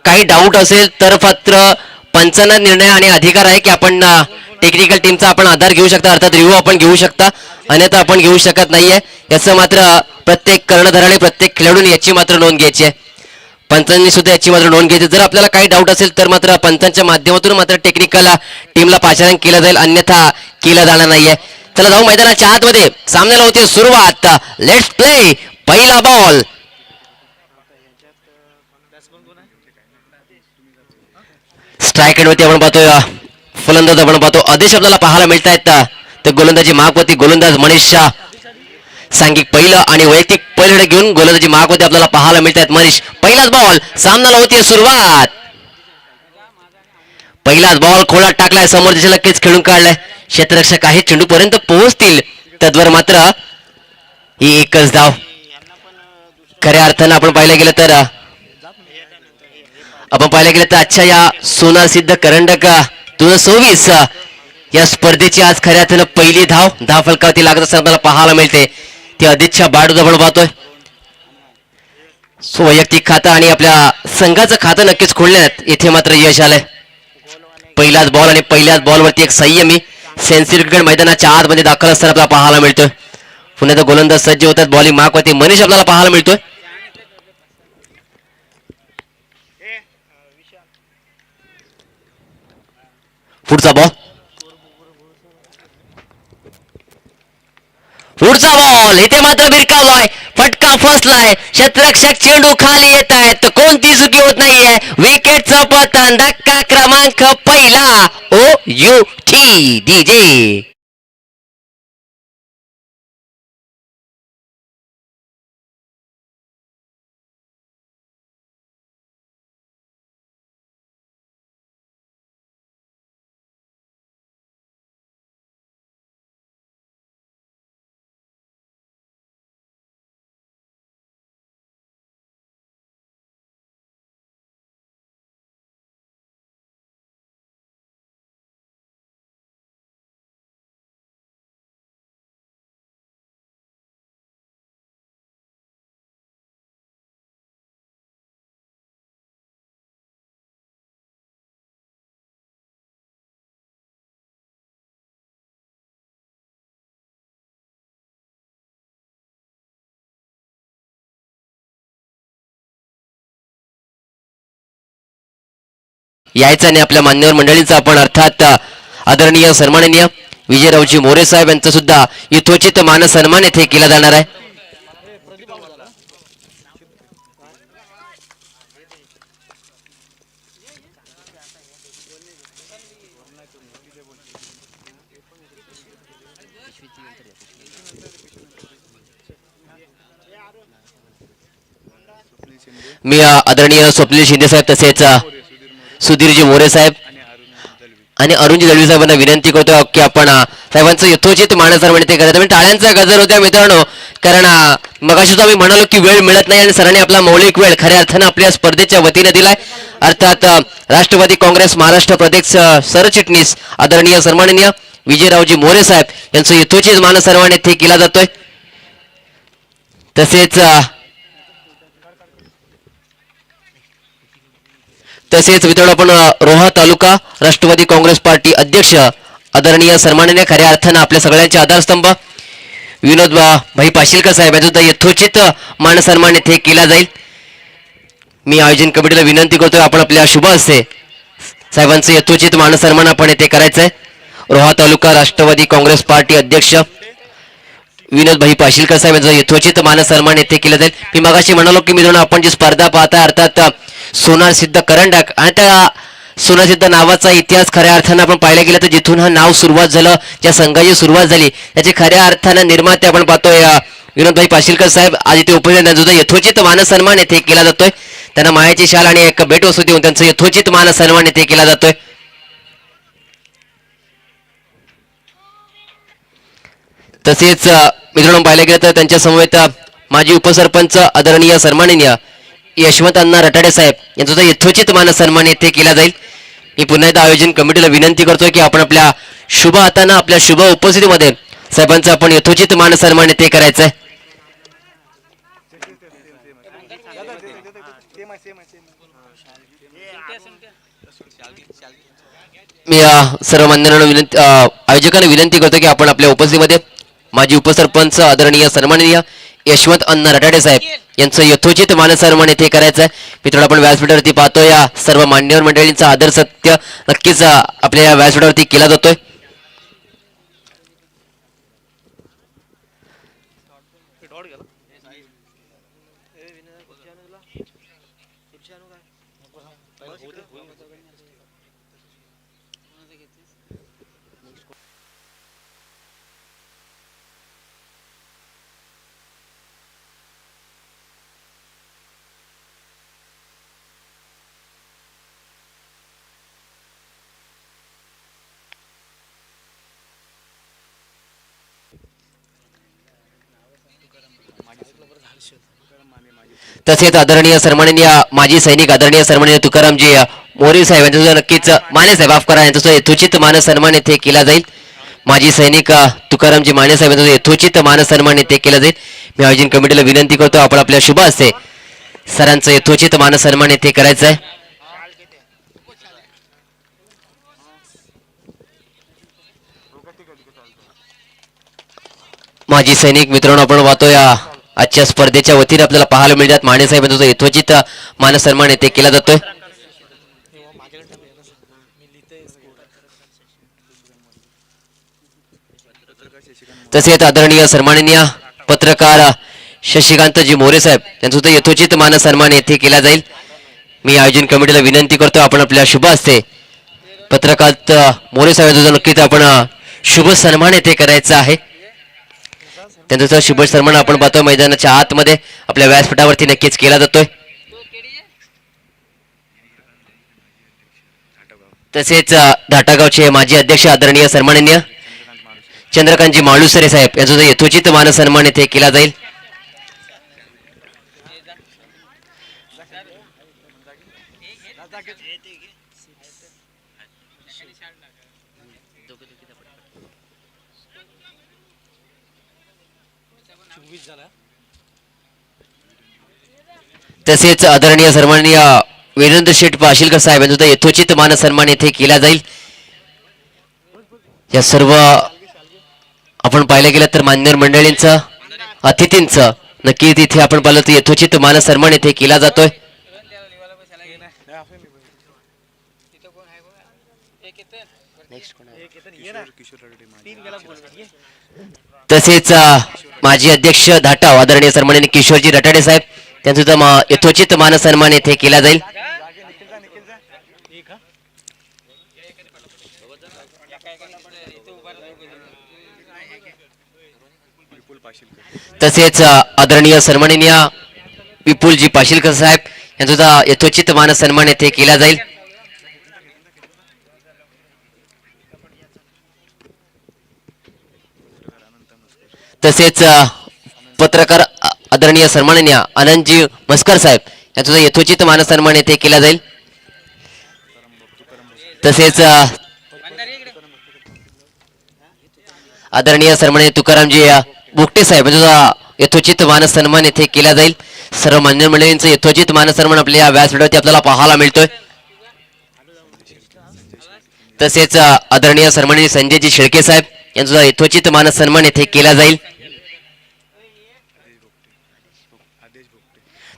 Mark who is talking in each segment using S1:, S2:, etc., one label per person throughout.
S1: काही डाऊट असेल तर मात्र पंचांना निर्णय आणि अधिकार आहे की आपण टेक्निकल टीमचा आपण आधार घेऊ शकता, अर्थात रिव्ह्यू आपण घेऊ शकता, अन्यथा आपण घेऊ शकत नाहीये. याचं मात्र प्रत्येक कर्णधाराने प्रत्येक खेळाडूने याची मात्र नोंद घ्यायची आहे. पंचांनी सुद्धा याची मात्र नोंद घ्यायची. जर आपल्याला काही डाऊट असेल तर मात्र पंचांच्या माध्यमातून मात्र टेक्निकल टीमला पाचारण केलं जाईल, अन्यथा केलं जाणार नाहीये. चला जाऊ मैदानाच्या आतमध्ये. सामन्याला होती सुरुवात. Let's play. पहिला बॉल. स्ट्राईक एंडवरती आपण पाहतोय फलंदाज आपण पाहतो आदेश आपल्याला पाहायला मिळत आहेत. तर गोलंदाजी मागवती गोलंदाज मनीष शाह सांघिक पहिलं आणि वैयक्तिक पहिलं घेऊन गोलंदाजी मागवती आपल्याला पाहायला मिळत आहेत. मनीष पहिलाच बॉल. सामन्याला होती सुरुवात. पहिलाच बॉल खोलात टाकलाय, समोर दिशेला केच खेळून काढलाय. क्षेत्ररक्षक आहे, चेंडू पर्यंत पोहोचतील तद्वर मात्र ही एकच धाव. खऱ्या अर्थानं आपण पाहिलं गेलं तर आजच्या या सोनार सिद्ध करंडक 2024 या स्पर्धेची आज खऱ्या अर्थानं पहिली धाव फलकावरती लागत असताना आपल्याला पाहायला मिळते. ती अधिकच्या बाडूद आपण पाहतोय. वैयक्तिक खातं आणि आपल्या संघाचं खातं नक्कीच खोलण्यात येथे मात्र यश आलंय. पहिलाच बॉल आणि पहिल्याच बॉलवरती एक संयमी सेन्सिटिव्ह क्रिकेट मैदानाच्या आतमध्ये दाखल असताना आपल्याला पाहायला मिळतोय. पुण्याचा गोलंदाज सज्ज होतात. बॉलिंग मागवती मनीष आपल्याला पाहायला मिळतोय. पुढचा बॉल. इथे मात्र भिरकावलाय, फटका फसलाय. क्षेत्ररक्षक चेंडू खाली येत आहेत, कोणती चुकी होत नाहीये. विकेटचं पतन. धक्का क्रमांक पहिला. OUT DJ. यायचं आणि आपल्या मान्यवर मंडळींचा आपण अर्थात आदरणीय सन्माननीय विजयरावजी मोरे साहेब यांचा सुद्धा यथोचित मान सन्मान येथे केला जाणार आहे. मी आदरणीय स्वप्नील शिंदे साहेब तसेच सुधीरजी मोरे साहेब आणि अरुणजी दळवी साहेबांना विनंती करतो की आपण साहेबांचं यथोचित मानसन्मान ते करायचं. टाळ्यांचा गजर होत्या मित्रांनो, कारण मगाशी आम्ही म्हणालो की वेळ मिळत नाही आणि सरांनी आपला मौलिक वेळ खऱ्या अर्थानं आपल्या स्पर्धेच्या वतीने दिलाय. अर्थात राष्ट्रवादी काँग्रेस महाराष्ट्र प्रदेश सरचिटणीस आदरणीय सन्माननीय विजयरावजी मोरे साहेब यांचं यथोचित मानसन्मान येथे केला जातोय. तसेच मित्रांनो आपण रोहा तालुका राष्ट्रवादी काँग्रेस पार्टी अध्यक्ष आदरणीय सन्माननीय खऱ्या अर्थानं आपल्या सगळ्यांचे आधारस्तंभ विनोद भाई पाशीलकर साहेब यांचा यथोचित मानसन्मान येथे केला जाईल. मी आयोजन कमिटीला विनंती करतोय आपण आपल्या शुभ हस्ते साहेबांचं यथोचित मानसन्मान आपण येथे करायचंय. रोहा तालुका राष्ट्रवादी काँग्रेस पार्टी अध्यक्ष विनोद भाई पाशीलकर साहेब यांचा यथोचित मानसन्मान येथे केला जाईल. मी मगाशी म्हणालो की मित्रांनो आपण जी स्पर्धा पाहताय अर्थात सोनार सिद्ध करंडक आणि त्या सोनार सिद्ध नावाचा इतिहास खऱ्या अर्थानं आपण पाहायला गेलं तर जिथून हा नाव सुरुवात झालं, ज्या संघाची सुरुवात झाली त्याची खऱ्या अर्थानं निर्माते आपण पाहतोय विनोदभाई पाशीलकर साहेब आज इथे उपस्थित त्यांचा यथोचित मानसन्मान येथे केला जातोय. त्यांना मायाची शाल आणि एक भेटवस्तू देऊन त्यांचा यथोचित मानसन्मान येथे केला जातोय. तसेच मित्रांनो पाहायला गेलं तर त्यांच्या समवेत माजी उपसरपंच आदरणीय सन्माननीय यशवंत अण्णा रटाडे साहेब यांचा यथोचित मानसन्मान येथे केला जाईल. मी पुन्हा एकदा आयोजन कमिटीला विनंती करतोय की आपण आपल्या शुभ हातानं आपल्या शुभ उपस्थितीमध्ये साहेबांचं आपण यथोचित मानसन्मान येथे करायचंय. मी सर्व मान्यांना विनंती आयोजकांना विनंती करतो की आपण आपल्या उपस्थितीमध्ये माजी उपसरपंच आदरणीय सन्माननीय यशवंत अण्णा रटाडे साहेब यांचं यथोचित मानसन्मान येथे करायचं आहे. मित्रांनो, आपण व्यासपीठावरती पाहतो या सर्व मान्यवर मंडळींचा आदर सत्य नक्कीच आपल्या या व्यासपीठावरती केला जातोय. तसेच आदरणीय सन्माननीय माजी सैनिक आदरणीय सन्माननीय तुकारामजी मोरे साहेब यांचा नक्कीच माने साहेब माफ करा यांचा यथोचित मान सन्मान येथे केला जाईल. माजी सैनिक तुकारामजी माने साहेब यांचा यथोचित मान सन्मान येथे केला जाईल. मी आयोजन कमिटीला विनंती करतो आपण आपल्या शुभ हस्ते सरांचं यथोचित मान सन्मान येथे करायचं आहे. माजी सैनिक मित्रांनो, आपण पाहतोय आजच्या स्पर्धेच्या वतीने आपल्याला पाहायला मिळतात माने साहेब यांचा यथोचित मान सन्मान येथे केला जातोय. तसेच आदरणीय सन्माननीय पत्रकार शशिकांतजी मोरे साहेब यांचा सुद्धा यथोचित मान सन्मान येथे केला जाईल. मी आयोजन कमिटीला विनंती करतो आपण आपल्या शुभ हस्ते पत्रकार मोरे साहेब यांचा नक्कीच आपण शुभ सन्मान येथे करायचा आहे. त्यांचा शुभ सन्मान आपण पाहतो मैदानाच्या आतमध्ये आपल्या व्यासपीठावरती नक्कीच केला जातोय. तसेच धाटागावचे माजी अध्यक्ष आदरणीय सन्माननीय चंद्रकांतजी माळुसरे साहेब यांचा यथोचित मान सन्मान येथे केला जाईल. तसेच आदरणीय सन्माननीय वीरेंद्र शेठ पाशीलकर साहेब यांचा यथोचित मान सन्मान येथे केला जाईल. या सर्व आपण पाहिलं गेलं तर मान्यवर मंडळींचं अतिथींचं नक्की तिथे आपण पाहिलं तर यथोचित मान सन्मान येथे केला जातोय. तसेच माजी अध्यक्ष धाटाव आदरणीय सन्माननीय किशोरजी रटाडे साहेब त्यांचा सुद्धा यथोचित मान सन्मान येथे केला जाईल. तसेच आदरणीय सन्माननीय विपुलजी पाशीलकर साहेब यांचा सुद्धा यथोचित मान सन्मान येथे केला जाईल. तसेच पत्रकार आदरणीय सन्माननीय आनंदजी मस्कर साहेब यांचा यथोचित मान सन्मान येथे केला जाईल. तसेच आदरणीय सन्माननीय तुकारामजी बुकटे साहेब यांचा यथोचित मान सन्मान येथे केला जाईल. सर्व मान्य मंडळींचं यथोचित मान सन्मान आपल्या व्यासपीठावरती आपल्याला पाहायला मिळतोय. तसेच आदरणीय सन्माननीय संजयजी शेळके साहेब यांचा यथोचित मान सन्मान येथे केला जाईल.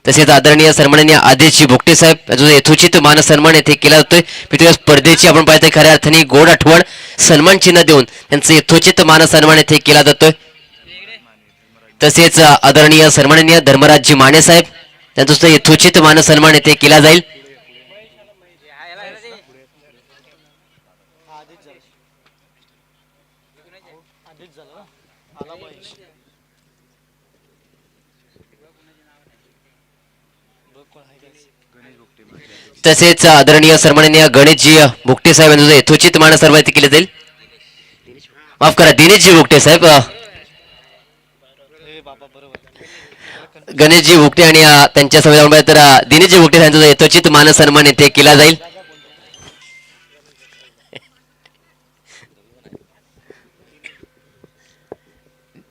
S1: तसेच आदरणीय सन्माननीय आदेशजी भोगटे साहेब यांचा यथोचित मान सन्मान येथे केला जातोय. मित्र, स्पर्धेची आपण पाहतोय खऱ्या अर्थाने गोड आठवण सन्मान चिन्ह देऊन त्यांचं यथोचित मान सन्मान येथे केला जातोय. तसेच आदरणीय सन्माननीय धर्मराजजी माने साहेब त्यांचा सुद्धा यथोचित मान सन्मान येथे केला जाईल. तसेच आदरणीय सन्माननीय गणेशजी भोगटे साहेब यांचा यथोचित मान सन्मान येथे केले जाईल. माफ करा, दिनेशजी भोगटे साहेब, गणेशजी भोगटे आणि त्यांच्या समोर तर दिनेशजी भोगटे यांचा यथोचित मान सन्मान येथे केला जाईल.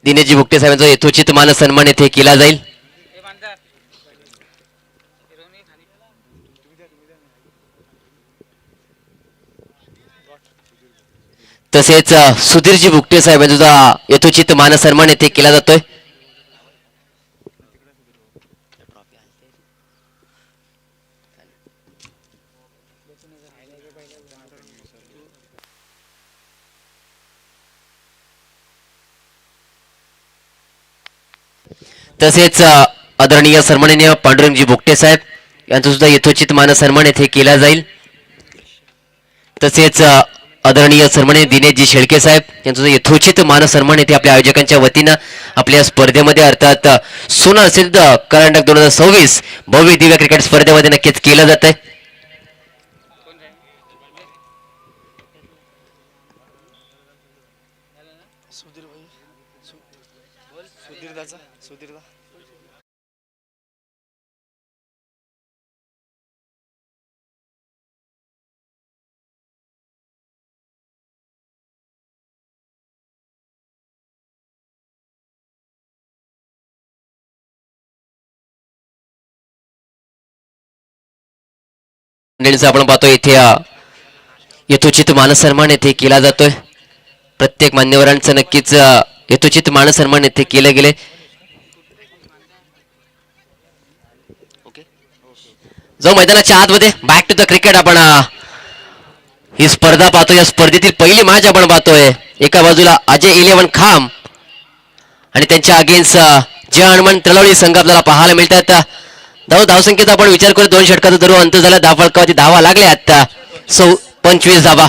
S1: दिनेशजी भोगटे साहेबांचा यथोचित मान सन्मान येथे केला जाईल. तसेच सुधीरजी बुकटे साहेब यांचा यथोचित मानसन्मान येथे केला जातोय. तसेच आदरणीय सन्माननीय पांडुरंगजी बुकटे साहेब यांचा सुद्धा यथोचित मानसन्मान येथे केला जाईल. तसेच आदरणीय सन्माननीय दिनेशजी शेळके साहेब यांचा सुद्धा यथोचित मानसन्मान येथे आपल्या आयोजकांच्या वतीनं आपल्या स्पर्धेमध्ये अर्थात सोना सिद्ध कर्नाटक 2026 भव्य दिव्य क्रिकेट स्पर्धेमध्ये नक्कीच केलं जात आहे. आपण पाहतो इथे यथोचित मानसन्मान येथे केला जातोय. प्रत्येक मान्यवरांचं नक्कीच यथोचित मानसन्मान येथे केलं गेले. जो मैदानाच्या आतमध्ये बॅक टू द क्रिकेट आपण ही स्पर्धा पाहतोय. या स्पर्धेतील पहिली मॅच आपण पाहतोय. एका बाजूला अजय 11 खाम आणि त्यांच्या अगेन्स्ट जय हनुमान तळवली संघ आपल्याला पाहायला मिळतात. धावसंख्येचा आपण विचार करू 2 षटकाचा जरूर अंत झाला. धावफलकावरती धावा लागल्या आता 25 धावा.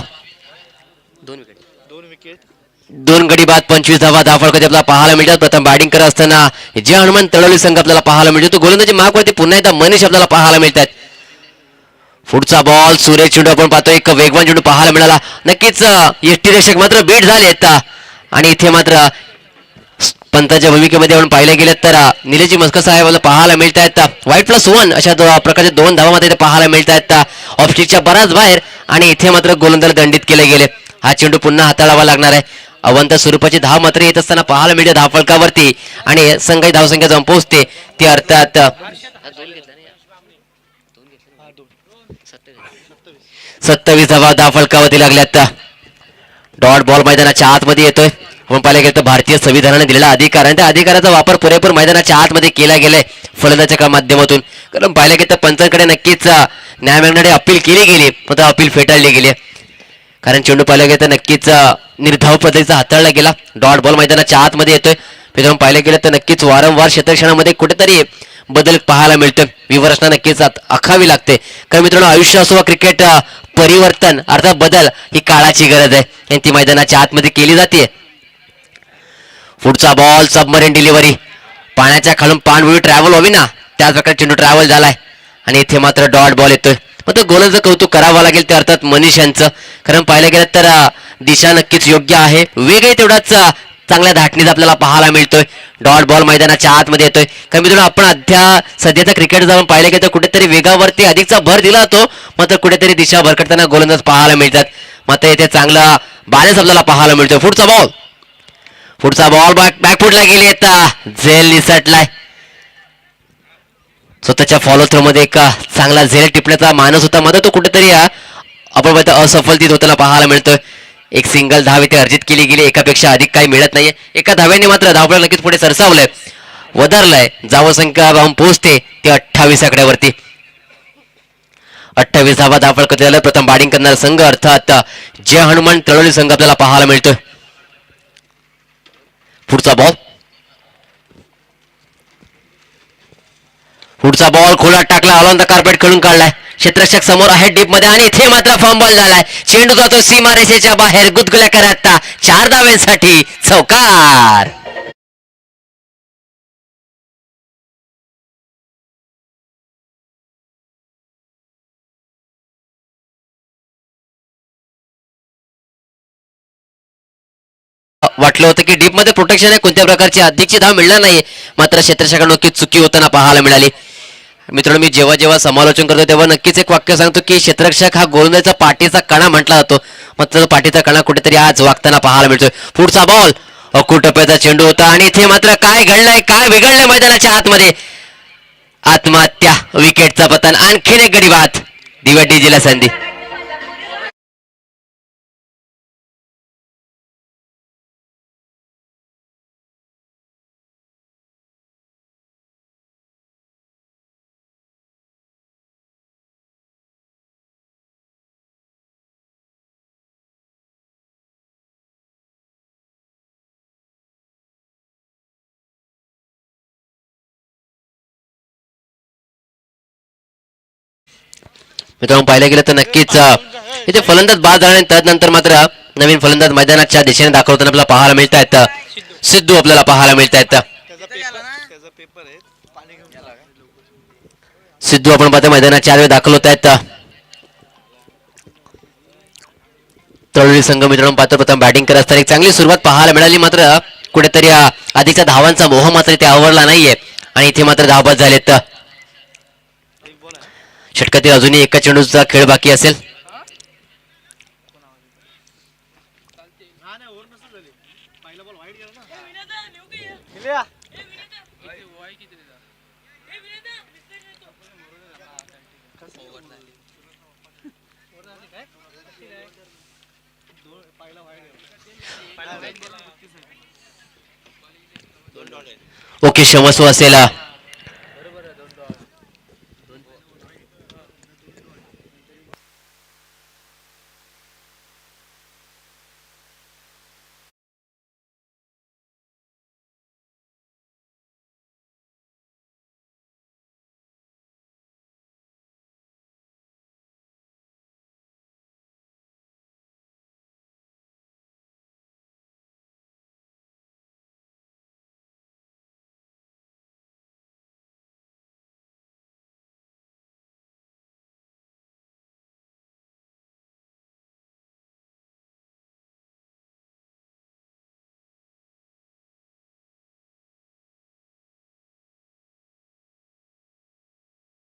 S1: 2 गडी बाद 25 धावा धावफलकावरती आपल्याला पाहायला मिळतात. प्रथम बॅटिंग करत असताना जय हनुमान तळवली संघ आपल्याला पाहायला मिळतो. गोलंदाजी मार्कवरती पुन्हा एकदा मनीष आपल्याला पाहायला मिळतात. पुढचा बॉल सुरेश चेंडू आपण पाहतो. एक वेगवान चेंडू पाहायला मिळाला. नक्कीच यष्टीरक्षक मात्र बीट झाले आता आणि इथे मात्र पंताच्या भूमिकेमध्ये आपण पाहिलं गेलं तर निलेशजी मस्कर साहेबांना पाहायला मिळत आहेत. वाईट +1 अशा प्रकारचे 2 धावा मध्ये पाहायला मिळत आहेत. ऑफस्टिकच्या बराच बाहेर आणि इथे मात्र गोलंदाज दंडित केले गेले. हा चेंडू पुन्हा हाताळावा लागणार आहे. अवंत स्वरूपाची धाव मात्र येत असताना पाहायला मिळते धावफलकावरती आणि संघाची धावसंख्या जाऊन पोहोचते ती अर्थात 27 धावा धावफलकावरती लागल्यात. डॉट बॉल मैदानाच्या आतमध्ये येतोय. आपण पाहिलं गेलं तर भारतीय संविधानाने दिलेला अधिकार आणि त्या अधिकाराचा वापर पुरेपूर मैदानाच्या आतमध्ये केला गेलाय फलंदाजाच्या माध्यमातून. कारण पाहिलं गेलं तर पंचांकडे नक्कीच न्याय मागण्याकडे अपील केली गेली पण अपील फेटाळली गेली. कारण चेंडू पाहिलं गेलं तर नक्कीच निर्धाव पद्धतीचा हाताळला गेला. डॉट बॉल मैदानाच्या आतमध्ये येतोय. मित्रांनो पाहिलं गेलं तर नक्कीच वारंवार क्षेत्रक्षणामध्ये कुठेतरी बदल पाहायला मिळतोय. विवरचना नक्कीच आखावी लागते. कारण मित्रांनो आयुष्य असो वा क्रिकेट परिवर्तन अर्थात बदल ही काळाची गरज आहे आणि ती मैदानाच्या आतमध्ये केली जाते. पुढचा बॉल सबमरीन डिलिव्हरी. पाण्याच्या खालून पाणबुडी ट्रॅव्हल व्हावी ना त्याच प्रकारे चेंडू ट्रॅव्हल झालाय आणि इथे मात्र डॉट बॉल येतोय. मग गोलाचं कौतुक करावं लागेल ते अर्थात मनीष यांचं. कारण पाहिलं गेलं तर दिशा नक्कीच योग्य आहे. वेगही तेवढाच चांगल्या धाटणीचा आपल्याला पाहायला मिळतोय. डॉट बॉल मैदानाच्या आतमध्ये येतोय. कारण मित्रांनो आपण सध्याचा क्रिकेट जाऊन पाहिलं गेलं तर कुठेतरी वेगावरती अधिकचा भर दिला जातो मात्र कुठेतरी दिशा भरकटताना गोलंदाज पाहायला मिळतात. मात्र इथे चांगला बॅलन्स आपल्याला पाहायला मिळतोय. पुढचा बॉल बॅकफुटला गेली आता झेल निसटलाय. स्वतःच्या फॉलो थ्रो मध्ये एक चांगला झेल टिपण्याचा मानस होता मात्र तो कुठेतरी आपण असफलतीत होताना पाहायला मिळतोय. एक सिंगल धाव इथे अर्जित केली गेली. एकापेक्षा अधिक काही मिळत नाहीये. एका धाव्याने मात्र धावफलक नक्कीच पुढे सरसावलंय वधारलाय. धावसंख्या जाऊन पोहोचते ते 28 आकड्यावरती. 28 धावा धावफलक झालं. प्रथम बॅटिंग करणारा संघ अर्थात जय हनुमान तळवली संघ आपल्याला पाहायला मिळतोय. पुढचा बॉल खोलात टाकला. ऑन द कार्पेट खेळून काढलाय. क्षेत्ररक्षक समोर आहे डीप मध्ये आणि इथे मात्र फॉर्म बॉल झालाय. चेंडू जातो सीमारेषेच्या बाहेर. गुदगुल्या करत 4 धाव्यांसाठी चौकार. वाटलं होतं की डीप मध्ये प्रोटेक्शन आहे कोणत्या प्रकारची अधिकची धाव मिळणार नाही मात्र क्षेत्ररक्षकांना नक्कीच चुकी होताना पाहायला मिळाली. मित्रांनो मी जेव्हा जेव्हा समालोचन करतो तेव्हा नक्कीच एक वाक्य सांगतो की क्षेत्ररक्षक हा गोलंदाजाचा पाठीचा कणा म्हटला जातो मात्र पाठीचा कणा कुठेतरी आज वागताना पाहायला मिळतोय. पुढचा बॉल अकुटप्याचा चेंडू होता आणि इथे मात्र काय घडलंय काय बिघडलंय मैदानाच्या आतमध्ये. आत्महत्या विकेटचा पतन. आणखीन एक गडी बाद. दिव्या डीजीला संधी. मित्रांनो पाहायला गेलं तर नक्कीच इथे फलंदाज बाद झाले आणि त्यानंतर मात्र नवीन फलंदाज मैदानाच्या दिशेने दाखवताना आपल्याला पाहायला मिळत आहेत. सिद्धू आपल्याला पाहायला मिळत आहेत. सिद्धू आपण पाहतो मैदानात 4 वेळ दाखल होत आहेत. तळोली संघ मित्रांनो पाहतो प्रथम बॅटिंग करत असताना एक चांगली सुरुवात पाहायला मिळाली, मात्र कुठेतरी आधीच्या धावांचा मोह मात्र इथे आवरला नाहीये आणि इथे मात्र धावबाद झालेत. षटकातील अजूनही एका चेंडूचा खेळ बाकी असेल. ओके, क्षमस्व असेल.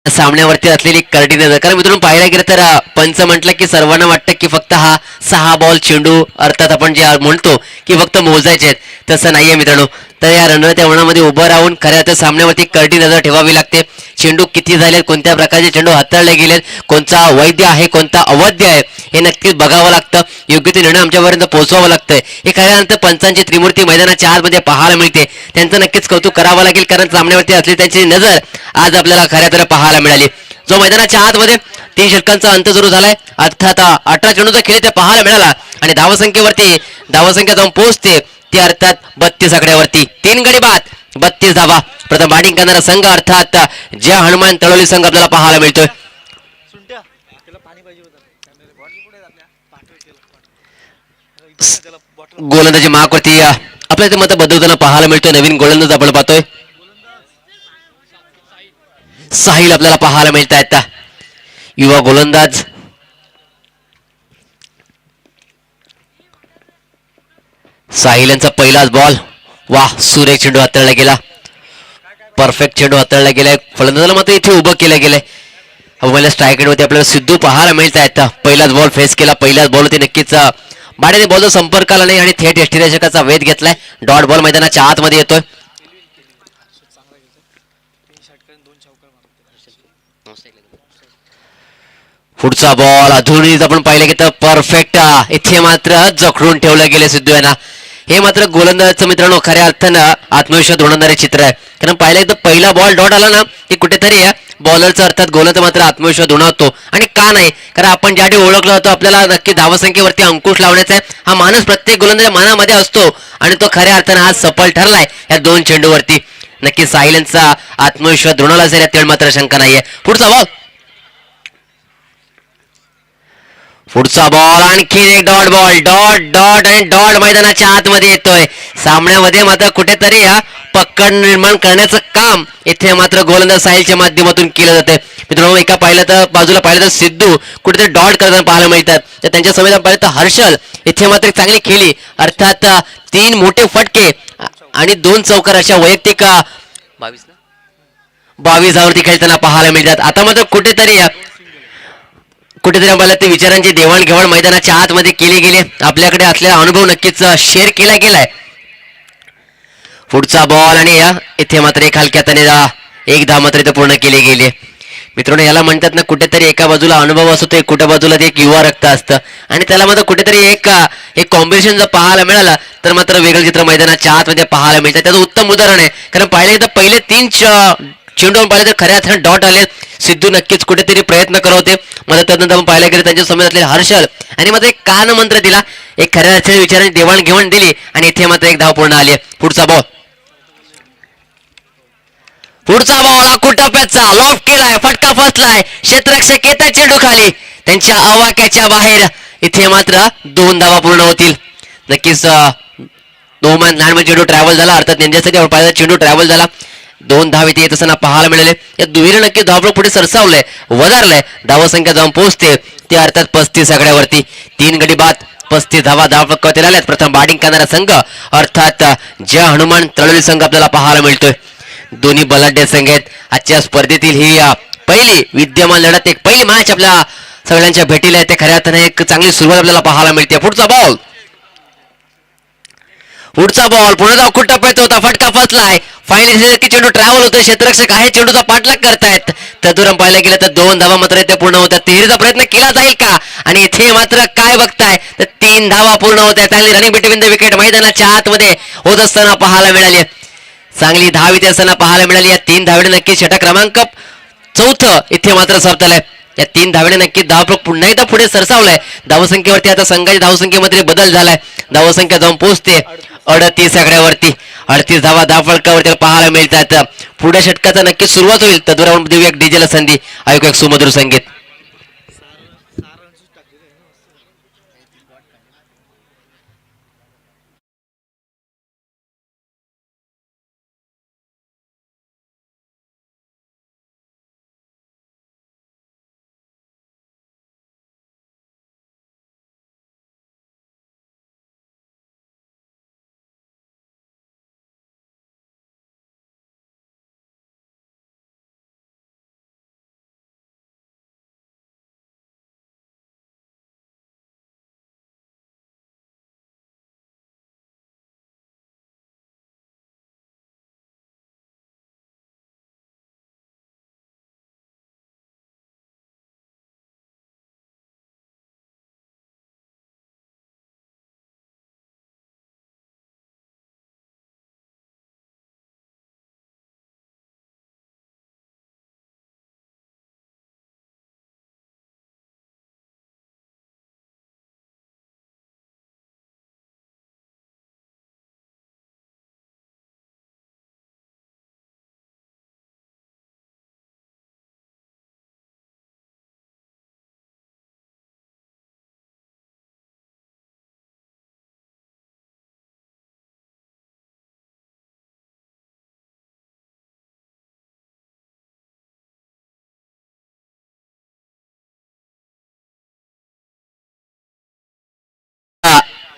S1: सामन्यावरती असलेली करडी नजर, कारण मित्रांनो पाहायला गेलं तर पंच म्हटलं की सर्वांना वाटतं की फक्त हा 6 बॉल चेंडू अर्थात आपण जे म्हणतो की फक्त मोजायचे आहेत, तसं नाहीये मित्रांनो. तर या रणराच्या वळणामध्ये उभं राहून खऱ्या अर्थात सामन्यावरती करडी नजर ठेवावी लागते. चेंडू किती झालेत, कोणत्या प्रकारचे चेंडू हाताळले गेलेत, कोणता वैध आहे कोणता अवैध आहे हे नक्कीच बघावं लागतं. योग्य ते निर्णय आमच्यापर्यंत पोहोचवावं लागतंय. हे खऱ्यानंतर पंचांची त्रिमूर्ती मैदानाच्या आतमध्ये पाहायला मिळते, त्यांचं नक्कीच कौतुक करावं लागेल, कारण सामन्यावरती असलेली त्यांची नजर आज आपल्याला खऱ्या तर पाहायला मिळाली. जो मैदानाच्या आतमध्ये 3 षटकांचा अंत सुरू झालाय, अर्थात 18 चेंडूचा खेळ ते पाहायला मिळाला आणि धावसंख्या जाऊन पोहोचते ती अर्थात 32 आकड्यावरती. 3 गडी बाद 32 धावा. प्रथम बॅटिंग करणारा संघ अर्थात जय हनुमान तळोली संघ आपल्याला पाहायला मिळतोय. गोलंदाजी मार्कवरती आपल्या इथे मत बदलताना पाहायला मिळतोय. नवीन गोलंदाज आपण पाहतोय, साहिल आपल्याला पाहायला मिळत आहेत. युवा गोलंदाज साहिल यांचा पहिलाच बॉल. वाह, सुरेख चेंडू हाताळला गेला, परफेक्ट चेंडू हाताळला गेलाय. फलंदाजाला मात्र इथे उभं केलं गेलंय. मला स्ट्राईक रेटवरती आपल्याला सिद्धू पाहायला मिळत आहेत. पहिलाच बॉल फेस केला, पहिलाच बॉल होती नक्कीच बाड्याने बॉलचा संपर्क आला नाही आणि थेट यष्टीरक्षकाचा वेध घेतलाय. डॉट बॉल मैदानाच्या आतमध्ये येतोय. पुढचा बॉल अधुनीत आपण पाहिलं की तर परफेक्ट इथे मात्र जखडून ठेवलं गेले सिद्धू यांना. हे मात्र गोलंदाजाचं मित्रांनो खऱ्या अर्थानं आत्मविश्वास होणारे चित्र आहे, कारण पाहिलं तर पहिला बॉल डॉट आला ना की कुठेतरी बॉलरचा अर्थात गोलंदाज मात्र आत्मविश्वास होतो. आणि का नाही, कारण आपण ज्या ठिकाणी ओळखलं होतो आपल्याला नक्की धावसंख्येवरती अंकुश लावण्याचा आहे हा माणूस प्रत्येक गोलंदाज मनामध्ये असतो आणि तो खऱ्या अर्थानं आज सफल ठरलाय या 2 चेंडूवरती. नक्की साहिल यांचा आत्मविश्वास दृढ असेल यात मात्र शंका नाहीये. पुढचा बॉल आणखी एक डॉट बॉल, डॉट आणि डॉट मैदानाच्या आतमध्ये येतोय. सामन्यामध्ये मात्र कुठेतरी पकड निर्माण करण्याचं काम इथे मात्र गोलंदाज साहिलच्या माध्यमातून केलं जाते. मित्रांनो एका बाजूला पाहिलं तर सिद्धू कुठेतरी डॉट करताना पाहायला मिळतात, तर त्यांच्या समेत पाहिलं तर हर्षल इथे मात्र चांगली खेळली, अर्थात 3 मोठे फटके आणि 2 चौकार अशा वैयक्तिक 22 धावांवरती खेळताना पाहायला मिळतात. आता मात्र कुठेतरी आपल्याला ते विचारांची देवाणघेवाण मैदानाच्या आतमध्ये केली गेली. आपल्याकडे असलेला अनुभव नक्कीच शेअर केला गेलाय. पुढचा बॉल आणि इथे मात्र एक हलक्यात एक धाव मात्र इथे पूर्ण केली गेली. मित्रांनो याला म्हणतात ना कुठेतरी एका बाजूला अनुभव असतो, एक कुठे बाजूला ते एक युवा रक्त असतं आणि त्याला मात्र कुठेतरी एक कॉम्बिनेशन जर पाहायला मिळालं तर मात्र वेगळं चित्र मैदानाच्या आतमध्ये पाहायला मिळतं. त्याचं उत्तम उदाहरण आहे, कारण पाहिले तर पहिले 3 चेंडून पाहिले तर खऱ्या अर्थाने डॉट आले. सिद्धू नक्कीच कुठेतरी प्रयत्न करत होते, मात्र त्यानंतर आपण पाहायला गेलं त्यांच्या समोर असलेले हर्षल आणि मात्र एक कान मंत्र दिला, एक खऱ्या अर्थाने विचारांची देवाणघेवाण दिली आणि इथे मात्र एक धाव पूर्ण आली. पुढचा बॉल पुढचा बॉल कुटप्याचा लॉफ केलाय, फटका फसलाय, क्षेत्ररक्षक येतात चेंडू खाली त्यांच्या आवाक्याच्या बाहेर. इथे मात्र 2 धावा पूर्ण होतील. नक्कीच लहान चेंडू ट्रॅव्हल झाला, अर्थात नेमच्यासाठी चेंडू ट्रॅव्हल झाला. 2 धाव इथे येत असताना पाहायला मिळाले. या दुहेरीने नक्की धावफलक पुढे सरसावलंय, वधारलंय. धावसंख्या जाऊन पोहोचते ते अर्थात 35 आकड्यावरती. 3 गडी बाद 35 धावा धावफलकावरती आल्यात. प्रथम बॅटिंग करणारा संघ अर्थात जय हनुमान तळोली संघ आपल्याला पाहायला मिळतोय. दोन्ही बलाढ्य संघ आहेत. आजच्या स्पर्धेतील ही पहिली विद्यमान लढत, एक पहिली मॅच आपल्या सगळ्यांच्या भेटीला आहे. ते खऱ्या अर्थाने एक चांगली सुरुवात आपल्याला पाहायला मिळते. पुढचा बॉल पुन्हा जाऊ खूप टप्प्यात होता, फटका फसलाय. फायनल की चेंडू ट्रॅव्हल होतोय, क्षेत्ररक्षक आहे चेंडूचा पाठलाग करतायत. तदुरम पाहायला गेलं तर 2 धावा मात्र इथे पूर्ण होत्या. तिहेरीचा प्रयत्न केला जाईल का, आणि इथे मात्र काय बघताय तर 3 धावा पूर्ण होत्या. चांगली रनिंग बिटवीन द विकेट मैदानाच्या आतमध्ये होत असताना पाहायला मिळाली. चांगली धाव इथे असताना पाहायला मिळाली. या 3 धावेने नक्की षटक क्रमांक 4 इथे मात्र सापडलाय. या 3 धावेने नक्की धावफलक पुन्हा एकदा पुढे सरसावलाय. धावसंख्येवरती आता संघाच्या धावसंख्येमध्ये बदल झालाय. धावसंख्या जाऊन पोहोचते 38 आकड्यावरती. 38 धावा धावफलकावरती पाहायला मिळतात. पुढे षटकाचा नक्की सुरुवात होईल. तदुरावर देऊया एक डीजेला संधी, ऐकू एक सुमधुर संगीत.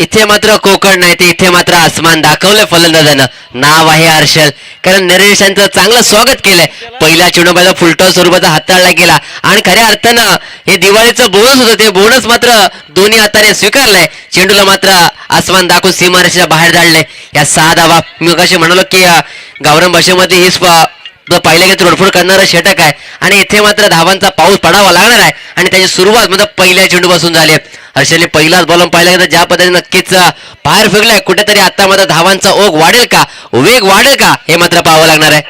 S1: इथे मात्र कोकण नाही, ते इथे मात्र आसमान दाखवलंय फलंदाजानं. नाव आहे हर्षल, कारण नरेशांचं चांगलं स्वागत केलंय. पहिल्या चेंडूबाजा फुलटॉस स्वरूपाचा हाताळला गेला, आणि खऱ्या अर्थानं हे दिवाळीचं बोनस होतं, ते बोनस मात्र दोन्ही हाताने स्वीकारलंय. चेंडूला मात्र आसमान दाखवून सीमारेषेच्या बाहेर धाडलंय. या 6 धावा मी कशी म्हणालो की गावरान भाषेमध्ये ही पाहिलं की तोडफोड करणारं षटक आहे, आणि इथे मात्र धावांचा पाऊस पडावा लागणार आहे. आणि त्याची सुरुवात म्हणजे पहिल्या चेंडूपासून झाली. हर्षलने पहिलाच बॉलून पाहिला गेला, ज्या पद्धतीने नक्कीच बाहेर फेकलाय. कुठेतरी आता मात्र धावांचा ओघ वाढेल का, वेग वाढेल का, हे मात्र पाहावं लागणार आहे.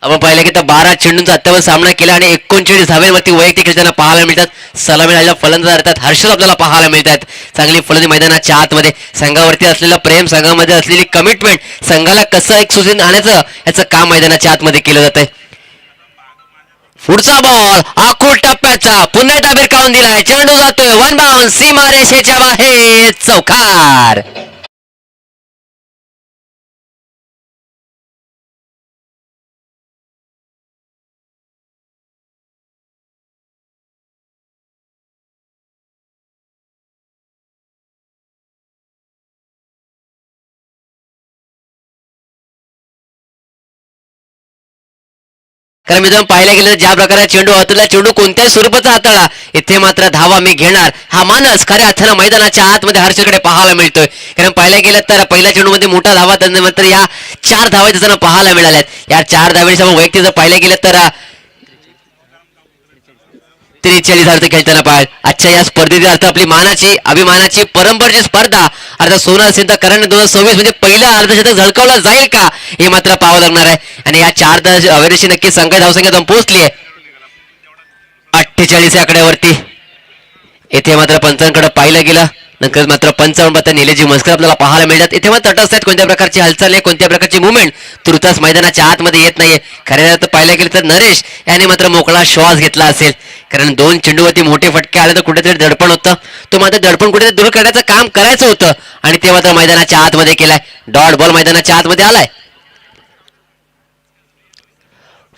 S1: आपण पाहिलं की 12 चेंडूंचा आत्तावर सामना केला, आणि 39 धाव्यांवरती वैयक्तिक खेळताना पाहायला मिळतात. सलामी आलेला फलंदाज अर्थात हर्षल आपल्याला पाहायला मिळतात. चांगली फलंदाजी मैदानाच्या आतमध्ये, संघावरती असलेलं प्रेम, संघामध्ये असलेली कमिटमेंट, संघाला कसं एक सुसीन आणायचं याचं काम मैदानाच्या आतमध्ये केलं जातंय. पुढचा बॉल आखूड टप्प्याचा पुन्हा एकदा भिरकावून दिलाय. चेंडू जातोय वन बाउंस, सीमारेषेच्या बाहेर, चौकार. कारण मित्रांनो पाहायला गेलं ज्या प्रकारे चेंडू हाताळला, चेंडू कोणत्याही स्वरूपाचा हाताळला, इथे मात्र धावा मी घेणार हा मानस खऱ्या अर्थानं मैदानाच्या आतमध्ये हर्षकडे पाहायला मिळतोय. कारण पाहायला गेलं तर पहिल्या चेंडूमध्ये मोठा धावा मात्र या 4 धावा त्यांना पाहायला मिळाल्यात. या 4 धावांच्या वैयक्तिक जर पाहायला गेलं तर 43 अर्थ खेळताना पाहाल. आजच्या या स्पर्धेतील अर्थ आपली मानाची अभिमानाची परंपरेची स्पर्धा अर्थात सोना सिंध करण 2026 म्हणजे पहिला अर्धशतक झळकावला जाईल का, हे मात्र पाहावं लागणार आहे. आणि या 4 अवेरेशी नक्की संघाची धावसंख्या जाऊन पोहोचली आहे 48 आकड्यावरती. येथे मात्र पंचांकडे पाहिलं गेलं नक्कीच मात्र 55 निलेजी मस्कर आपल्याला पाहायला मिळतात. इथे मग तटस्थ आहेत, कोणत्या प्रकारची हालचाल आहे, कोणत्या प्रकारची मुवमेंट तुर्तास मैदानाच्या आतमध्ये येत नाहीये. खऱ्या अर्थात पाहायला गेलं तर नरेश याने मात्र मोकळा श्वास घेतला असेल, कारण दोन चेंडूवरती मोठे फटके आले तर कुठेतरी दडपण होतं. तो मात्र दडपण कुठेतरी दूर करण्याचं काम करायचं होतं आणि ते मात्र मैदानाच्या आतमध्ये केलाय. डॉट बॉल मैदानाच्या आतमध्ये आलाय.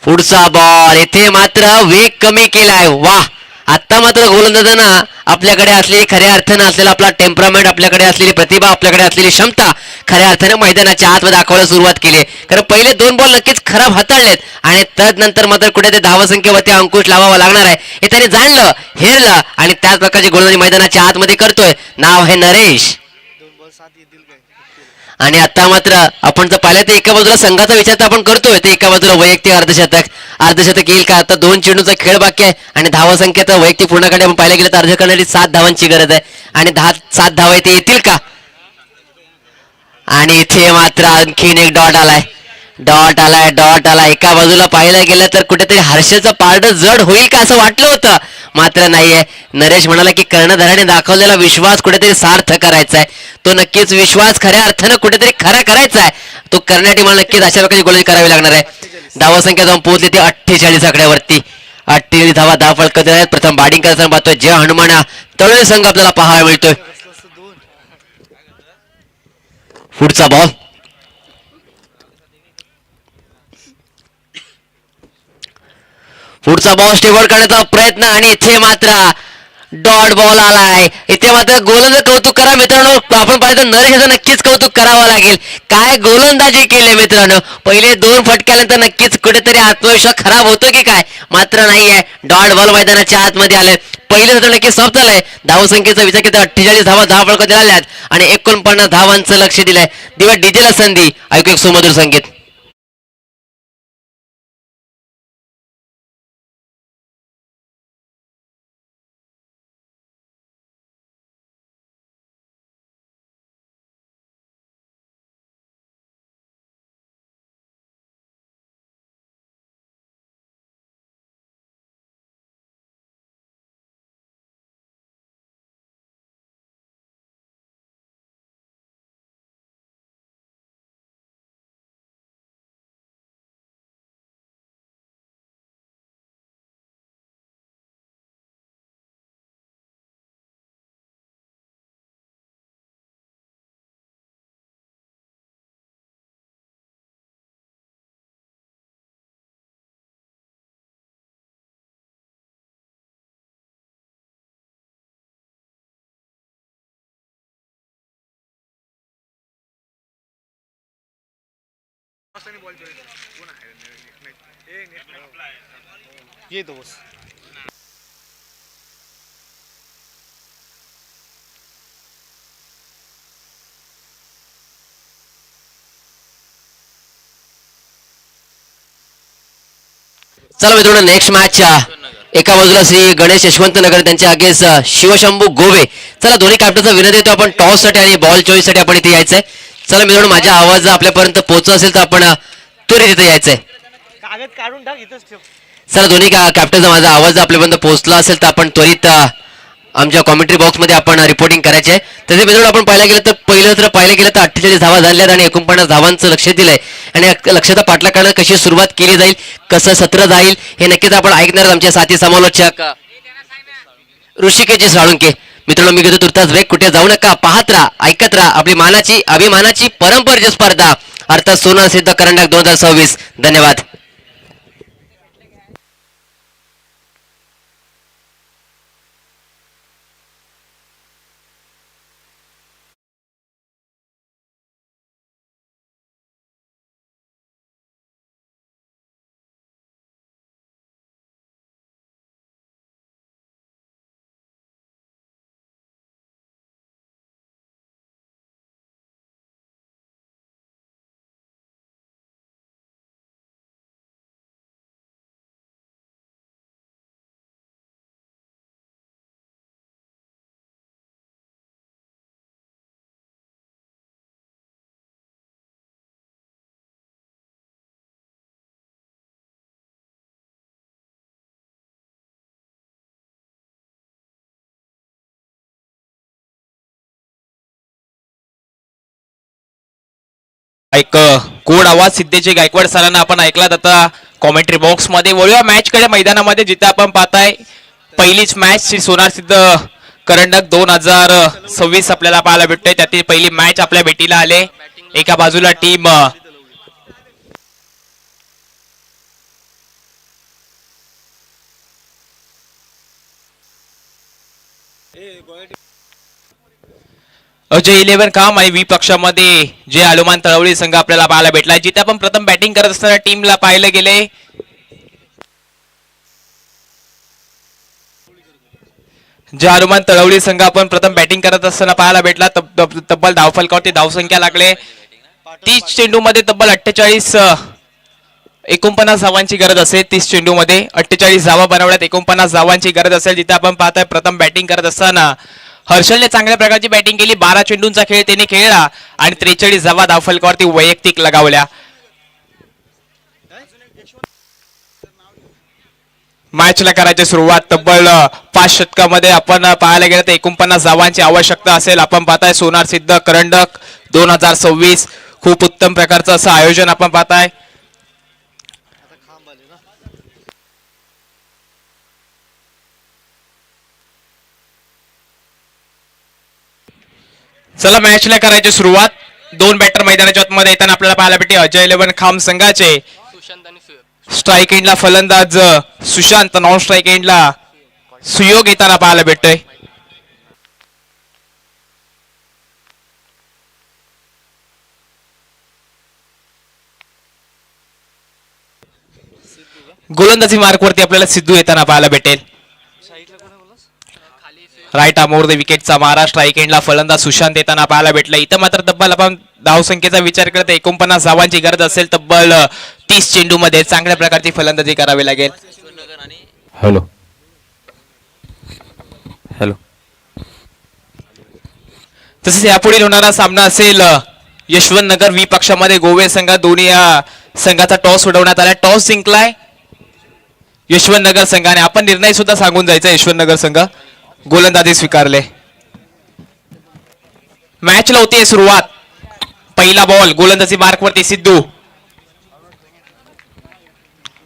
S1: पुढचा बॉल इथे मात्र वेग कमी केलाय. वाह, आता मात्र गोलंदाजांना आपल्याकडे असलेली खऱ्या अर्थानं असलेला आपला टेम्परामेंट, आपल्याकडे असलेली प्रतिभा, आपल्याकडे असलेली क्षमता खऱ्या अर्थाने मैदानाच्या आतमध्ये दाखवायला सुरुवात केली. कारण पहिले दोन बॉल नक्कीच खराब हाताळलेत आणि तदनंतर मात्र कुठे ते धावसंख्येवरती अंकुश लावावा लागणार आहे हे त्याने जाणलं, हेरलं आणि त्याच प्रकारची गोलंदाजी मैदानाच्या आतमध्ये करतोय. नाव आहे नरेश. आणि आता मात्र आपण जर पाहिलं तर एका बाजूला संघाचा विचार तर आपण करतोय, तर एका बाजूला वैयक्तिक अर्धशतक येईल का? आता दोन चेंडूचा खेळ बाकी आहे आणि धावा संख्या तर वैयक्तिक पूर्ण करणे आपण पाहायला गेलं तर अर्ज करण्यासाठी 7 धावांची गरज आहे आणि 7 धावा इथे येतील का? आणि इथे मात्र आणखीन एक डॉट आलाय. एका बाजूला पाहायला गेलं तर कुठेतरी हर्षचं पारड जड होईल का असं वाटलं होतं, मात्र नाहीये. नरेश म्हणाला की कर्णधाराने दाखवलेला विश्वास कुठेतरी सार्थ करायचा आहे. तो नक्कीच विश्वास खऱ्या अर्थानं कुठेतरी खरा करायचा आहे. तो करण्यासाठी मला नक्कीच अशा प्रकारची गोलंदाजी करावी लागणार आहे. धावा संख्या जाऊन पोहोचली ती 48 आकड्यावरती. 48 धावा फलकत आहेत. प्रथम बॅटिंग करताना पाहतोय जय हनुमान तळोली संघ आपल्याला पाहायला मिळतोय. पुढचा बॉल स्टेबल करण्याचा प्रयत्न आणि इथे मात्र डॉट बॉल आलाय. इथे मात्र गोलंदाज कौतुक करा मित्रांनो. आपण पाहिलं नरेश नक्कीच कौतुक करावं लागेल. काय गोलंदाजी केली मित्रांनो. पहिले दोन फटक्यानंतर नक्कीच कुठेतरी आत्मविश्वास खराब होतो की काय, मात्र नाहीये. डॉट बॉल मैदानाच्या आतमध्ये आले. पहिले तर नक्कीच सॉफ्ट झालंय. धावसंख्येचा विचार केला 48 धावा फलक दिलेल्या आहेत आणि 49 धावांचं लक्ष दिलंय. दिवा डीजेला संधी. ऐकू एक सुमधुर संगीत.
S2: ये तो बस
S1: चला मित्रांनो, नेक्स्ट मॅच एका बाजूला श्री गणेश यशवंत नगर त्यांच्या अगेन्स्ट शिवशंभू गोवे. चला दोन्ही कॅप्टनचा विनंती येतो आपण टॉस साठी आणि बॉल चॉईस साठी आपण इथे यायचंय. चला मित्रांनो, माझा आवाज आपल्यापर्यंत पोहोचत असेल तर आपण त्वरित इथे यायचंय.
S2: कागद काढून टाक इथंच ठेव.
S1: चला दोन्ही कॅप्टनचा माझा आवाज आपल्यापर्यंत पोहोचला असेल तर आपण त्वरित आमच्या कॉमेंट्री बॉक्समध्ये आपण रिपोर्टिंग करायचे आहे. तसे मित्रांनो आपण पाहायला गेलं तर पाहिलं गेलं तर 48 धावा झाल्यात आणि 49 धावांचं लक्ष दिलंय आणि लक्षाचा पाठलाग करण्यात कशी सुरुवात केली जाईल, कसं सत्र जाईल हे नक्कीच आपण ऐकणार आमचे साथी समालोचक ऋषिकेश साळुंके. मित्रांनो मी घेतो तुर्तास ब्रेक. कुठे जाऊ नका, पाहत राहा, ऐकत राहा आपली मानाची अभिमानाची परंपरेची स्पर्धा अर्थात सोना सिद्ध करंडक 2026. धन्यवाद.
S3: एक गोड आवाज सिद्धेचे गायकवाड सरांना आपण ऐकलात. आता कॉमेंट्री बॉक्स मध्ये वळूया मॅचकडे मैदानामध्ये, जिथे आपण पाहताय पहिलीच मॅच श्री सोनार सिद्ध करंडक 2026 आपल्याला पाहायला भेटते. त्यातील पहिली मॅच आपल्या भेटीला आले. एका बाजूला टीम अजय 11 काम आणि वी पक्षामध्ये जे हनुमान तळवळी संघ आपल्याला पाहायला भेटला, जिथे आपण प्रथम बॅटिंग करत असताना टीमला पाहायला गेले. जे हनुमान तळवळी संघ आपण प्रथम बॅटिंग करत असताना पाहायला भेटला, तब्बल धावफलकावरती धावसंख्या लागले. 30 चेंडू मध्ये तब्बल 49 धावांची गरज असेल. 30 चेंडू मध्ये 48 धावा बनवण्यात 49 धावांची गरज असेल. जिथे आपण पाहताय प्रथम बॅटिंग करत असताना हर्षलने चांगल्या प्रकारची बॅटिंग केली. 12 चेंडूंचा खेळ त्याने खेळला आणि 43 धावा धावफलकावरती वैयक्तिक लगावल्या. मॅचला करायची सुरुवात तब्बल 5 षटकामध्ये आपण पाहायला गेलं तर 49 धावांची आवश्यकता असेल. आपण पाहताय सोनार सिद्ध करंडक 2026 खूप उत्तम प्रकारचं असं आयोजन आपण पाहताय. चला मॅचला करायची सुरुवात. 2 बॅटर मैदानाच्या आतमध्ये येताना आपल्याला पाहायला भेटते. अजय 11 खाम संघाचे स्ट्राईक एंडला फलंदाज सुशांत, नॉन स्ट्राईक एंडला सुयोग येताना पाहायला भेटतोय. गोलंदाजी मार्कवरती आपल्याला सिद्धू येताना पाहायला भेटेल. राईट आमोर द विकेटचा मारा. स्ट्राईक एंडला फलंदाज सुशांत येताना पाहायला भेटला. इथं मात्र तब्बल आपण धावसंख्येचा विचार करत 49 धावांची गरज असेल. तब्बल 30 चेंडू मध्ये चांगल्या प्रकारची फलंदाजी करावी लागेल.
S4: हॅलो हॅलो
S3: तसेच यापुढील होणारा सामना असेल यशवंत नगर वी पक्षामध्ये गोवे संघ. दोन्ही संघाचा टॉस उडवण्यात आला. टॉस जिंकलाय यशवंत नगर संघाने. आपण निर्णय सुद्धा सांगून जायचा. यशवंत नगर संघ गोलंदाजी स्वीकारले. मॅचला होती सुरुवात. पहिला बॉल गोलंदाजी मार्कवरती सिद्धू.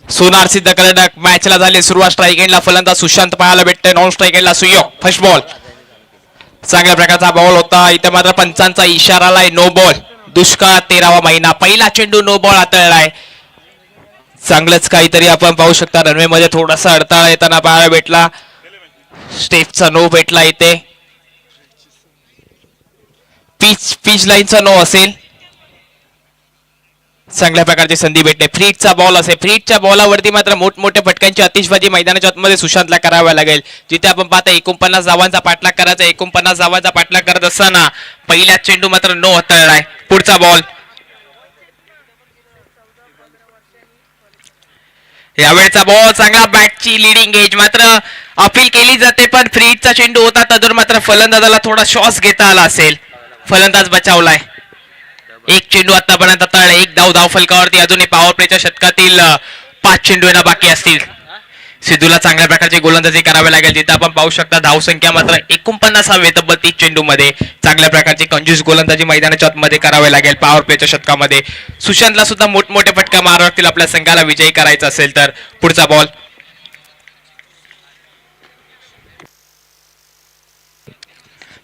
S3: सोनार सिद्ध करंडक मॅचला झाली सुरुवात. स्ट्राईक एंडला फलंदाज सुशांत पाहायला भेटतोय. नॉन स्ट्राईक एंडला सुयोग. फर्स्ट बॉल चांगल्या प्रकारचा बॉल होता. इथे मात्र पंचांचा इशारा आलाय. No ball. दुष्काळ 13वा महिना. पहिला चेंडू नो बॉल हाताळलाय. चांगलंच काहीतरी आपण पाहू शकता. रनवे मध्ये थोडासा अडथळा येताना पाहायला भेटला. स्टेपचा नो भेटला इथे. पिच लाईनचा नो असेल. चांगल्या प्रकारची संधी भेटते. फ्रीटचा बॉल असेल. फ्रीटच्या बॉलावरती मात्र मोठमोठ्या फटक्यांची आतिषबाजी मैदानाच्या आतमध्ये सुशांतला कराव्या लागेल. जिथे आपण पाहता 49 धावांचा पाठलाग करायचा. 49 धावांचा पाठलाग करत असताना पहिला चेंडू मात्र नो हाताळलाय. पुढचा बॉल. यावेळचा बॉल चांगला. बॅटची लिडिंग एज मात्र अपील केली जाते, पण फ्रीटचा चेंडू होता. तदूर मात्र फलंदाजाला थोडा श्वास घेता आला असेल. फलंदाज बचावलाय. एक चेंडू आतापर्यंत हाताळला. एक धाव फलकावरती. अजूनही पॉवर प्लेच्या षटकातील 5 चेंडू येणं बाकी असतील. सिद्धूला चांगल्या प्रकारची गोलंदाजी करावी लागेल. तिथे आपण पाहू शकता धावसंख्या मात्र 49 हवे. तब्बल 30 चेंडू मध्ये चांगल्या प्रकारची कंजूस गोलंदाजी मैदानाच्या आतमध्ये करावी लागेल. पॉवर प्लेच्या षटकामध्ये सुशांतला सुद्धा मोठमोठे फटका मारावतील आपल्या संघाला विजयी करायचा असेल तर. पुढचा बॉल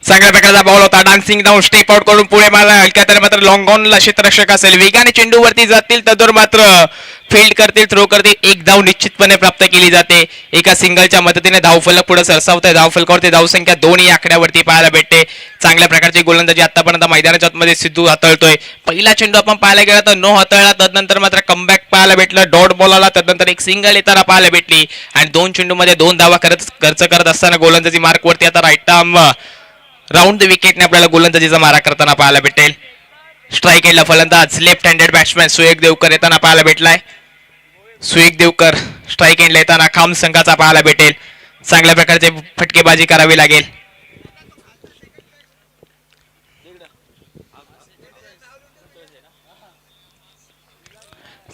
S3: चांगल्या प्रकारचा बॉल होता. डान्सिंग डाऊन स्टेप आउट करून पुढे मारला. हलक्या तर मात्र लॉंग ऑनला क्षेत्ररक्षक असेल. वेगाने चेंडूवरती जातील तदूर मात्र फील्ड करतील, थ्रो करतील. एक धाव निश्चितपणे प्राप्त केली जाते. एका सिंगलच्या मदतीने धावफलक पुढे सरसावतंय. धावफलकावरती धावसंख्या 2 आकड्यावरती पाहायला भेटते. चांगल्या प्रकारची गोलंदाजी आतापर्यंत मैदानाच्या आतमध्ये सिद्धू हाताळतोय. पहिला चेंडू आपण पाहायला गेला तर नो हाताळला. तदनंतर मात्र कमबॅक पाहायला भेटलं. डॉट बॉल आला. तदनंतर एक सिंगल येताना पाहायला भेटली आणि 2 चेंडू मध्ये 2 धावा खर्च करत असताना गोलंदाजी मार्कवरती आता राईट आर्म राऊंड द विकेटने आपल्याला गोलंदाजीचा मारा करताना पाहायला भेटेल. स्ट्राईक एंडला फलंदाज लेफ्ट हँडेड बॅट्समॅन सुयोग देवकर येताना पाहायला भेटलाय. सुयोग देवकर स्ट्राईक एंडला येताना खाम संघाचा पाहायला भेटेल. चांगल्या प्रकारचे फटकेबाजी करावी लागेल.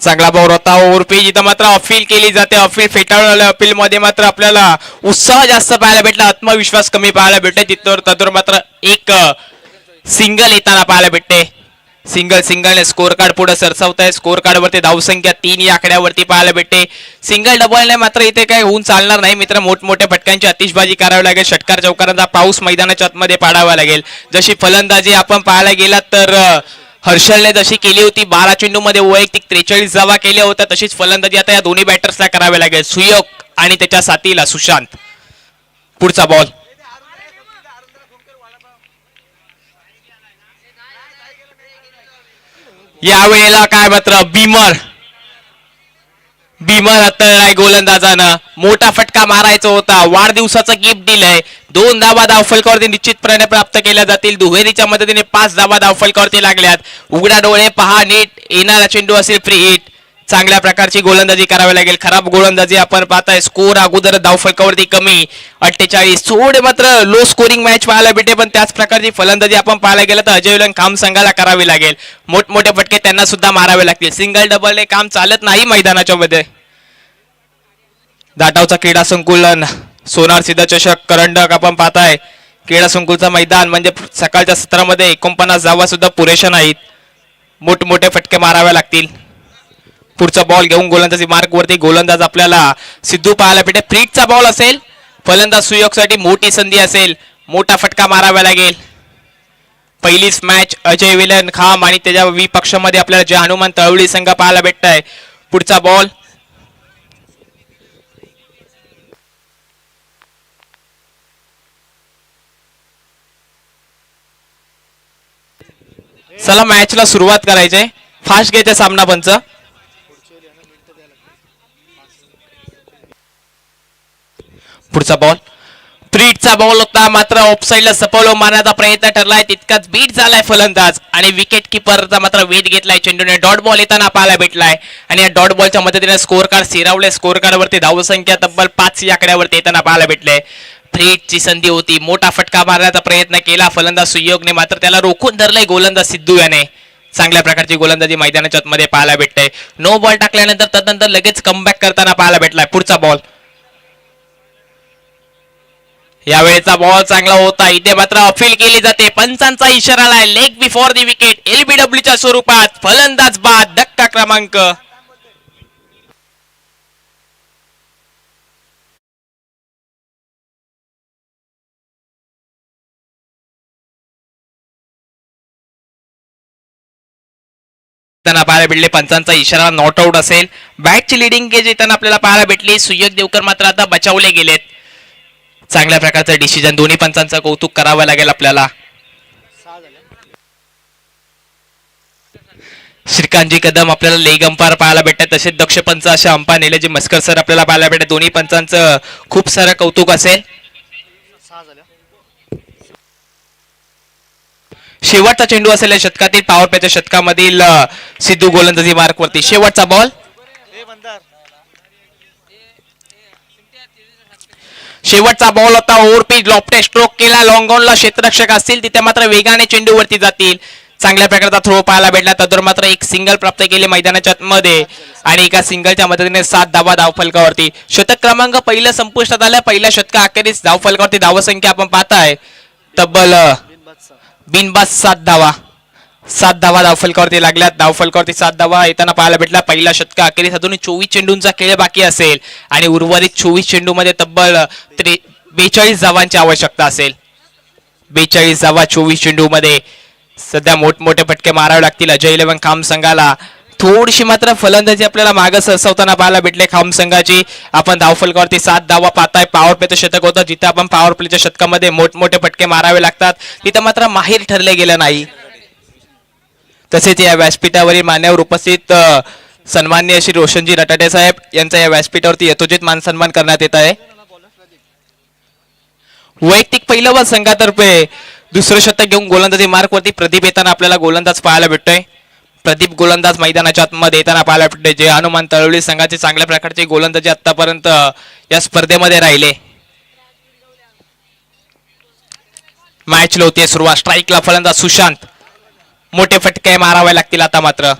S3: चांगला बॉल होता. ओव्हरपीच इथं मात्र अपील केली जाते. अपील फेटाळून आलं. अपील मध्ये मात्र आपल्याला उत्साह जास्त पाहायला भेटला. आत्मविश्वास कमी पाहायला भेटते. तिथवर तदूर मात्र एक सिंगल येताना पाहायला भेटते. सिंगलने स्कोर कार्ड पुढे सरसावत आहे. स्कोर कार्ड वरती धावसंख्या 3 या आकड्यावरती पाहायला भेटते. सिंगल डबलने मात्र इथे काय होऊन चालणार नाही मित्र. मोठमोठ्या फटक्यांची आतिषबाजी करावी लागेल. षटकार चौकारांचा पाऊस मैदानाच्या आतमध्ये पाडावा लागेल. जशी फलंदाजी आपण पाहायला गेलात तर हर्षलने जशी केली होती 12 चेंडूमध्ये वैयक्तिक 43 धावा केल्या होत्या, तशीच फलंदाजी आता या दोन्ही बॅटर्सला करावी लागेल. सुयोग आणि त्याच्या साथीला सुशांत. पुढचा बॉल यावेळेला काय मात्र भीमर हाताळलाय गोलंदाजानं. मोठा फटका मारायचा होता. वाढदिवसाचं गिफ्ट दिलंय. 2 धावा धावफलकावरती निश्चितपणे प्राप्त केल्या जातील. दुहेरीच्या मदतीने 5 धावा धावफलकावरती लागल्यात. उघडा डोळे पहा नीट. येणारा चेंडू असेल फ्री हिट. चांगल्या प्रकारची गोलंदाजी करावी लागेल. खराब गोलंदाजी आपण पाहताय. स्कोर अगोदर धावफलकावरती कमी 48. थोडे मात्र लो स्कोरिंग मॅच पाहायला भेटे, पण त्याच प्रकारची फलंदाजी आपण पाहायला गेलं तर अजय विलन खाम संघाला करावी लागेल. मोठमोठे फटके त्यांना सुद्धा मारावे लागतील. सिंगल डबलने काम चालत नाही मैदानाच्या मध्ये. दाटावचा क्रीडा संकुलन सोनार सिद्ध चषक करंडक आपण पाहताय. क्रीडा संकुलचं मैदान म्हणजे सकाळच्या सत्रामध्ये 49 धावा सुद्धा पुरेशा नाहीत. मोठमोठे फटके मारावे लागतील. पुढचा बॉल घेऊन गोलंदाजी मार्क वरती गोलंदाज आपल्याला सिद्धू पाहायला भेटे. फ्रीटचा बॉल असेल. फलंदाज सुयोगसाठी मोठी संधी असेल. मोठा फटका मारावा लागेल. पहिलीच मॅच अजय विलन खाम आणि त्याच्या विपक्षामध्ये आपल्याला जे हनुमान तळवली संघ पाहायला भेटताय. पुढचा बॉल चला मॅचला सुरुवात करायची. फास्ट घ्यायचा सामना पंच. पुढचा बॉल फ्रीटचा बॉल होता, मात्र ऑफसाईडला सफल मारण्याचा प्रयत्न ठरलाय. तितकाच बीट झालाय फलंदाज आणि विकेट किपरचा मात्र वेध घेतलाय. चेंडूने डॉट बॉल येताना पाहायला भेटलाय आणि या डॉट बॉलच्या मदतीने स्कोर कार्ड स्थिरावले. स्कोर कार्ड वरती धावसंख्या तब्बल 5 या आकड्यावरती येताना पाहायला भेटले. फ्रीटची संधी होती. मोठा फटका मारण्याचा प्रयत्न केला फलंदाज सुयोगने, मात्र त्याला रोखून धरलंय गोलंदाज सिद्धू याने. चांगल्या प्रकारची गोलंदाजी मैदानाच्या आतमध्ये पाहायला भेटते. नो बॉल टाकल्यानंतर तदनंतर लगेच कमबॅक करताना पाहायला भेटलाय. पुढचा बॉल यावेळेचा बॉल चांगला होता. इथे मात्र अपील केली जाते. पंचांचा इशारा आलाय. Leg before the wicket. एलबीडब्ल्यूच्या स्वरूपात फलंदाज बाद. धक्का क्रमांक पाहायला भेटले. पंचांचा इशारा नॉट आउट असेल. बॅटची लिडिंग गेज येताना आपल्याला पाहायला भेटली. सुयोग देवकर मात्र आता बचावले गेलेत. चांगल्या प्रकारचं डिसिजन. दोन्ही पंचांचं कौतुक करावं लागेल आपल्याला. श्रीकांतजी कदम आपल्याला लेग अंपायर पाहायला भेटतात. तसेच दक्ष पंच अशा अंपायर निलेजी मस्कर सर आपल्याला पाहायला भेटतात. दोन्ही पंचांचं खूप सारं कौतुक असेल. शेवटचा चेंडू असेल या शतकातील पॉवर प्लेच्या शतकामधील सिद्धू गोलंदाजी मार्क वरती. शेवटचा बॉल शेवटचा बॉल होता. ओव्हरपीच लॉफ्टेड स्ट्रोक केला. लॉंग ऑनला क्षेत्ररक्षक असतील तिथे मात्र वेगाने चेंडूवरती जातील. चांगल्या प्रकारचा थ्रो पाहायला भेटला. तर मात्र एक सिंगल प्राप्त केले मैदानाच्या मध्ये आणि एका सिंगलच्या मदतीने 7 धावा धावफलकावरती. शतक क्रमांक पहिलं संपुष्टात आलं. पहिल्या शतका अखेरीस धावफलकावरती धावसंख्या आपण पाहताय तब्बल बिनबाद 7 धावा. 7 धावा धावफलकावरती लागल्यात. धावफलकावरती 7 धावा येताना पाहायला भेटला. पहिला षटका अखेरीस अजून 24 चेंडूंचा खेळ बाकी असेल आणि उर्वरित 24 चेंडू मध्ये तब्बल 42 धावांची आवश्यकता असेल. 42 धावा 24 चेंडू मध्ये. सध्या मोठमोठे फटके मारावे लागतील अजय इलेव्हन खाम संघाला. थोडीशी मात्र फलंदाजी आपल्याला मागे सरसावताना पाहायला भेटले खाम संघाची. आपण धावफलकावरती 7 धावा पाहताय. पॉवर प्लेचं शतक होतं. जिथे आपण पॉवर प्लेच्या शतकामध्ये मोठमोठे फटके मारावे लागतात तिथं मात्र माहीर ठरले गेलं नाही. तसेच या व्यासपीठावरील मान्यवर उपस्थित सन्माननीय श्री रोशनजी रटाटे साहेब यांचा या व्यासपीठावरती यथोचित मान सन्मान करण्यात येत आहे. वैयक्तिक पहिलं संघातर्फे दुसरं शतक घेऊन गोलंदाजी मार्क वरती प्रदीप येताना आपल्याला गोलंदाज पाहायला भेटतोय. प्रदीप गोलंदाज मैदानाच्या आतमध्ये येताना पाहायला भेटते. जे हनुमान तळवली संघाचे चांगल्या प्रकारचे गोलंदाजी आतापर्यंत या स्पर्धेमध्ये राहिले. मॅच होते सुरुवात. स्ट्राईकला फलंदाज सुशांत. मोठे फटके मारावे लागतील आता मात्र.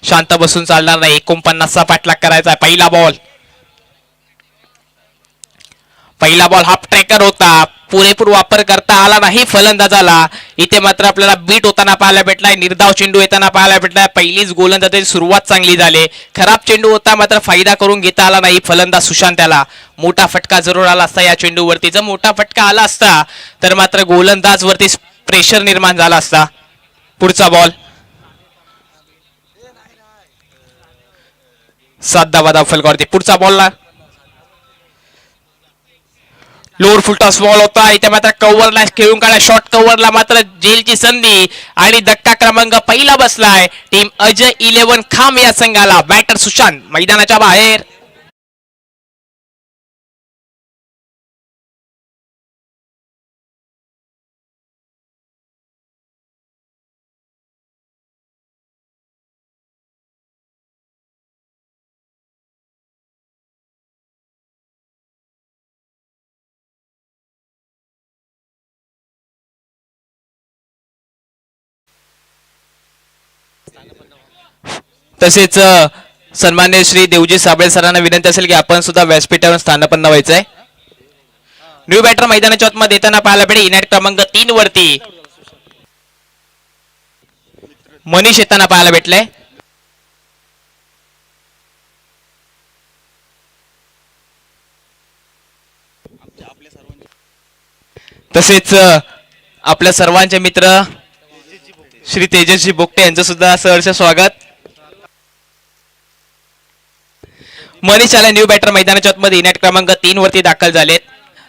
S3: शांत बसून चालणार नाही. 49चा पाठलाग करायचा. पहिला बॉल हाफ ट्रॅकर होता. पुरेपूर वापर करता आला नाही फलंदाजाला. इथे मात्र आपल्याला बीट होताना पाहायला भेटलाय, निर्धाव चेंडू येताना पाहायला भेटलाय. पहिलीच गोलंदाजाची सुरुवात चांगली झाली. खराब चेंडू होता मात्र फायदा करून घेता आला नाही फलंदाज सुशांत त्याला. मोठा फटका जरूर आला असता या चेंडूवरती. जर मोठा फटका आला असता तर मात्र गोलंदाज वरती प्रेशर निर्माण झाला असता. पुढचा बॉल 7 धावा फलकावरती. पुढचा बॉलला लोअर फुल टॉस बॉल होता. इथे मात्र कव्हरला खेळून काढला. शॉर्ट कव्हरला मात्र जेलची संधी आणि धक्का क्रमांक पहिला बसलाय टीम अजय 11 खाम या संघाला. बॅटर सुशांत मैदानाच्या बाहेर. तसेच सन्मान्य श्री देवजी साबळे सरांना विनंती असेल की आपण सुद्धा व्यासपीठावर स्थानापन्न व्हायचंय. न्यू बॅटर मैदानाच्या आतमध्ये येताना पाहायला भेटेल. इनॅट क्रमांक 3 वरती मनीष येताना पाहायला भेटलंय. तसेच आपल्या सर्वांचे मित्र श्री तेजस्वी बोगटे यांचं सुद्धा सहर्ष स्वागत. मनीष आला न्यू बॅटर मैदानाच्या आतमध्ये इनॅट क्रमांक 3 वरती दाखल झालेत.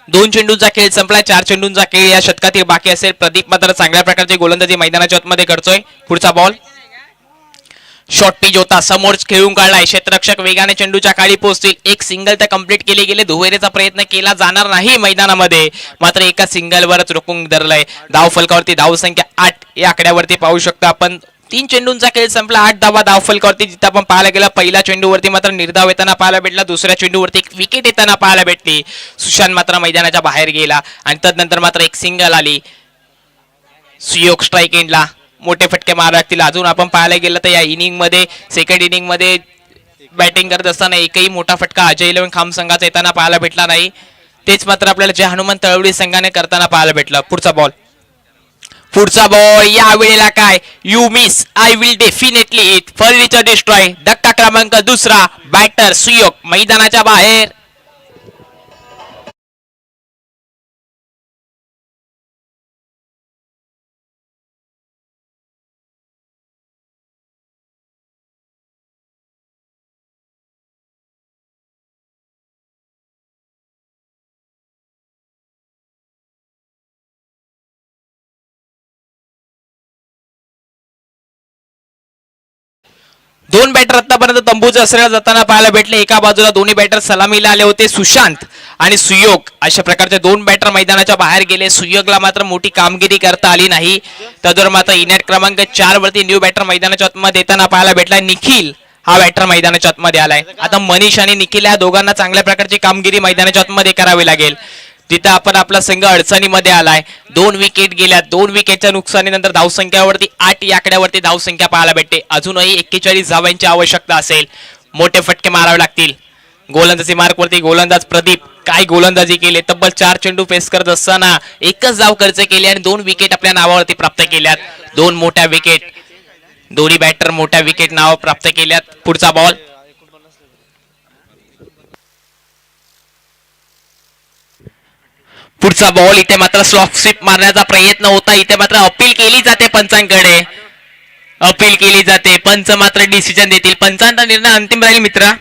S3: 2 चेंडूंचा खेळ संपला. 4 चेंडूंचा खेळ या षटकातील बाकी असेल. प्रदीप मात्र चांगल्या प्रकारची गोलंदाजी मैदानाच्या आतमध्ये करतोय. पुढचा बॉल शॉर्ट पिच होता. समोर खेळून काढलाय. क्षेत्ररक्षक वेगाने चेंडूच्या खाली पोहोचतील. एक सिंगल तर कंप्लीट केले गेले. दुहेरीचा प्रयत्न केला जाणार नाही मैदानामध्ये. मात्र एका सिंगलवरच रोखून धरलंय. धाव फलकावरती धाव संख्या 8 या आकड्यावरती पाहू शकतो आपण. 3 चेंडूंचा खेळ संपला. 8 धावा धाव फलकावरती. जिथं आपण पाहायला गेला पहिल्या चेंडूवरती मात्र निर्धाव येताना पाहायला भेटला. दुसऱ्या चेंडूवरती एक विकेट येताना पाहायला भेटली. सुशांत मात्र मैदानाच्या बाहेर गेला आणि तदनंतर मात्र एक सिंगल आली. सुयोग स्ट्राईक एंडला मोठे फटके मारा लागतील. अजून आपण पाहायला गेलं तर या इनिंग मध्ये सेकंड इनिंग मध्ये बॅटिंग करत असताना एकही मोठा फटका अजय 11 खाम संघाचा येताना पाहायला भेटला नाही. तेच मात्र आपल्याला जय हनुमान तळवडी संघाने करताना पाहायला भेटलं. पुढचा बॉल या वेळेला काय you miss I will definitely it furniture destroy. धक्का क्रमांक 2 बॅटर सुयोग मैदानाच्या बाहेर. दोन बॅटर आतापर्यंत तंबूच्या असलेला जाताना पाहायला भेटले. एका बाजूला दोन्ही बॅटर सलामीला आले होते सुशांत आणि सुयोग. अशा प्रकारचे 2 बॅटर मैदानाच्या बाहेर गेले. सुयोगला मात्र मोठी कामगिरी करता आली नाही. तदर मात्र इनॅट क्रमांक 4 वरती न्यू बॅटर मैदानाच्या आतमध्ये येताना पाहायला भेटला. निखिल हा बॅटर मैदानाच्या आतमध्ये आलाय. आता मनीष आणि निखिल या दोघांना चांगल्या प्रकारची कामगिरी मैदानाच्या आतमध्ये करावी लागेल. तिथं आपण आपला संघ अडचणीमध्ये आलाय. 2 विकेट गेल्या. 2 विकेटच्या नुकसानीनंतर धावसंख्यावरती 8 या आकड्यावरती धावसंख्या पाहायला भेटते. अजूनही 41 धावांची आवश्यकता असेल. मोठे फटके मारावे लागतील. गोलंदाजी मार्कवरती गोलंदाज प्रदीप काय गोलंदाजी केली. तब्बल 4 चेंडू फेस करत असताना एकच धाव खर्च केली आणि 2 विकेट आपल्या नावावरती प्राप्त केल्यात. 2 मोठ्या विकेट. दोन्ही बॅटर मोठ्या विकेट नाव प्राप्त केल्यात. पुढचा बॉल इथे मात्र स्लॉप स्वीप मारण्याचा प्रयत्न होता. इथे मात्र अपील केली जाते पंचांकडे. पंच मात्र डिसिजन देतील. पंचांचा निर्णय अंतिम राहील मित्रा.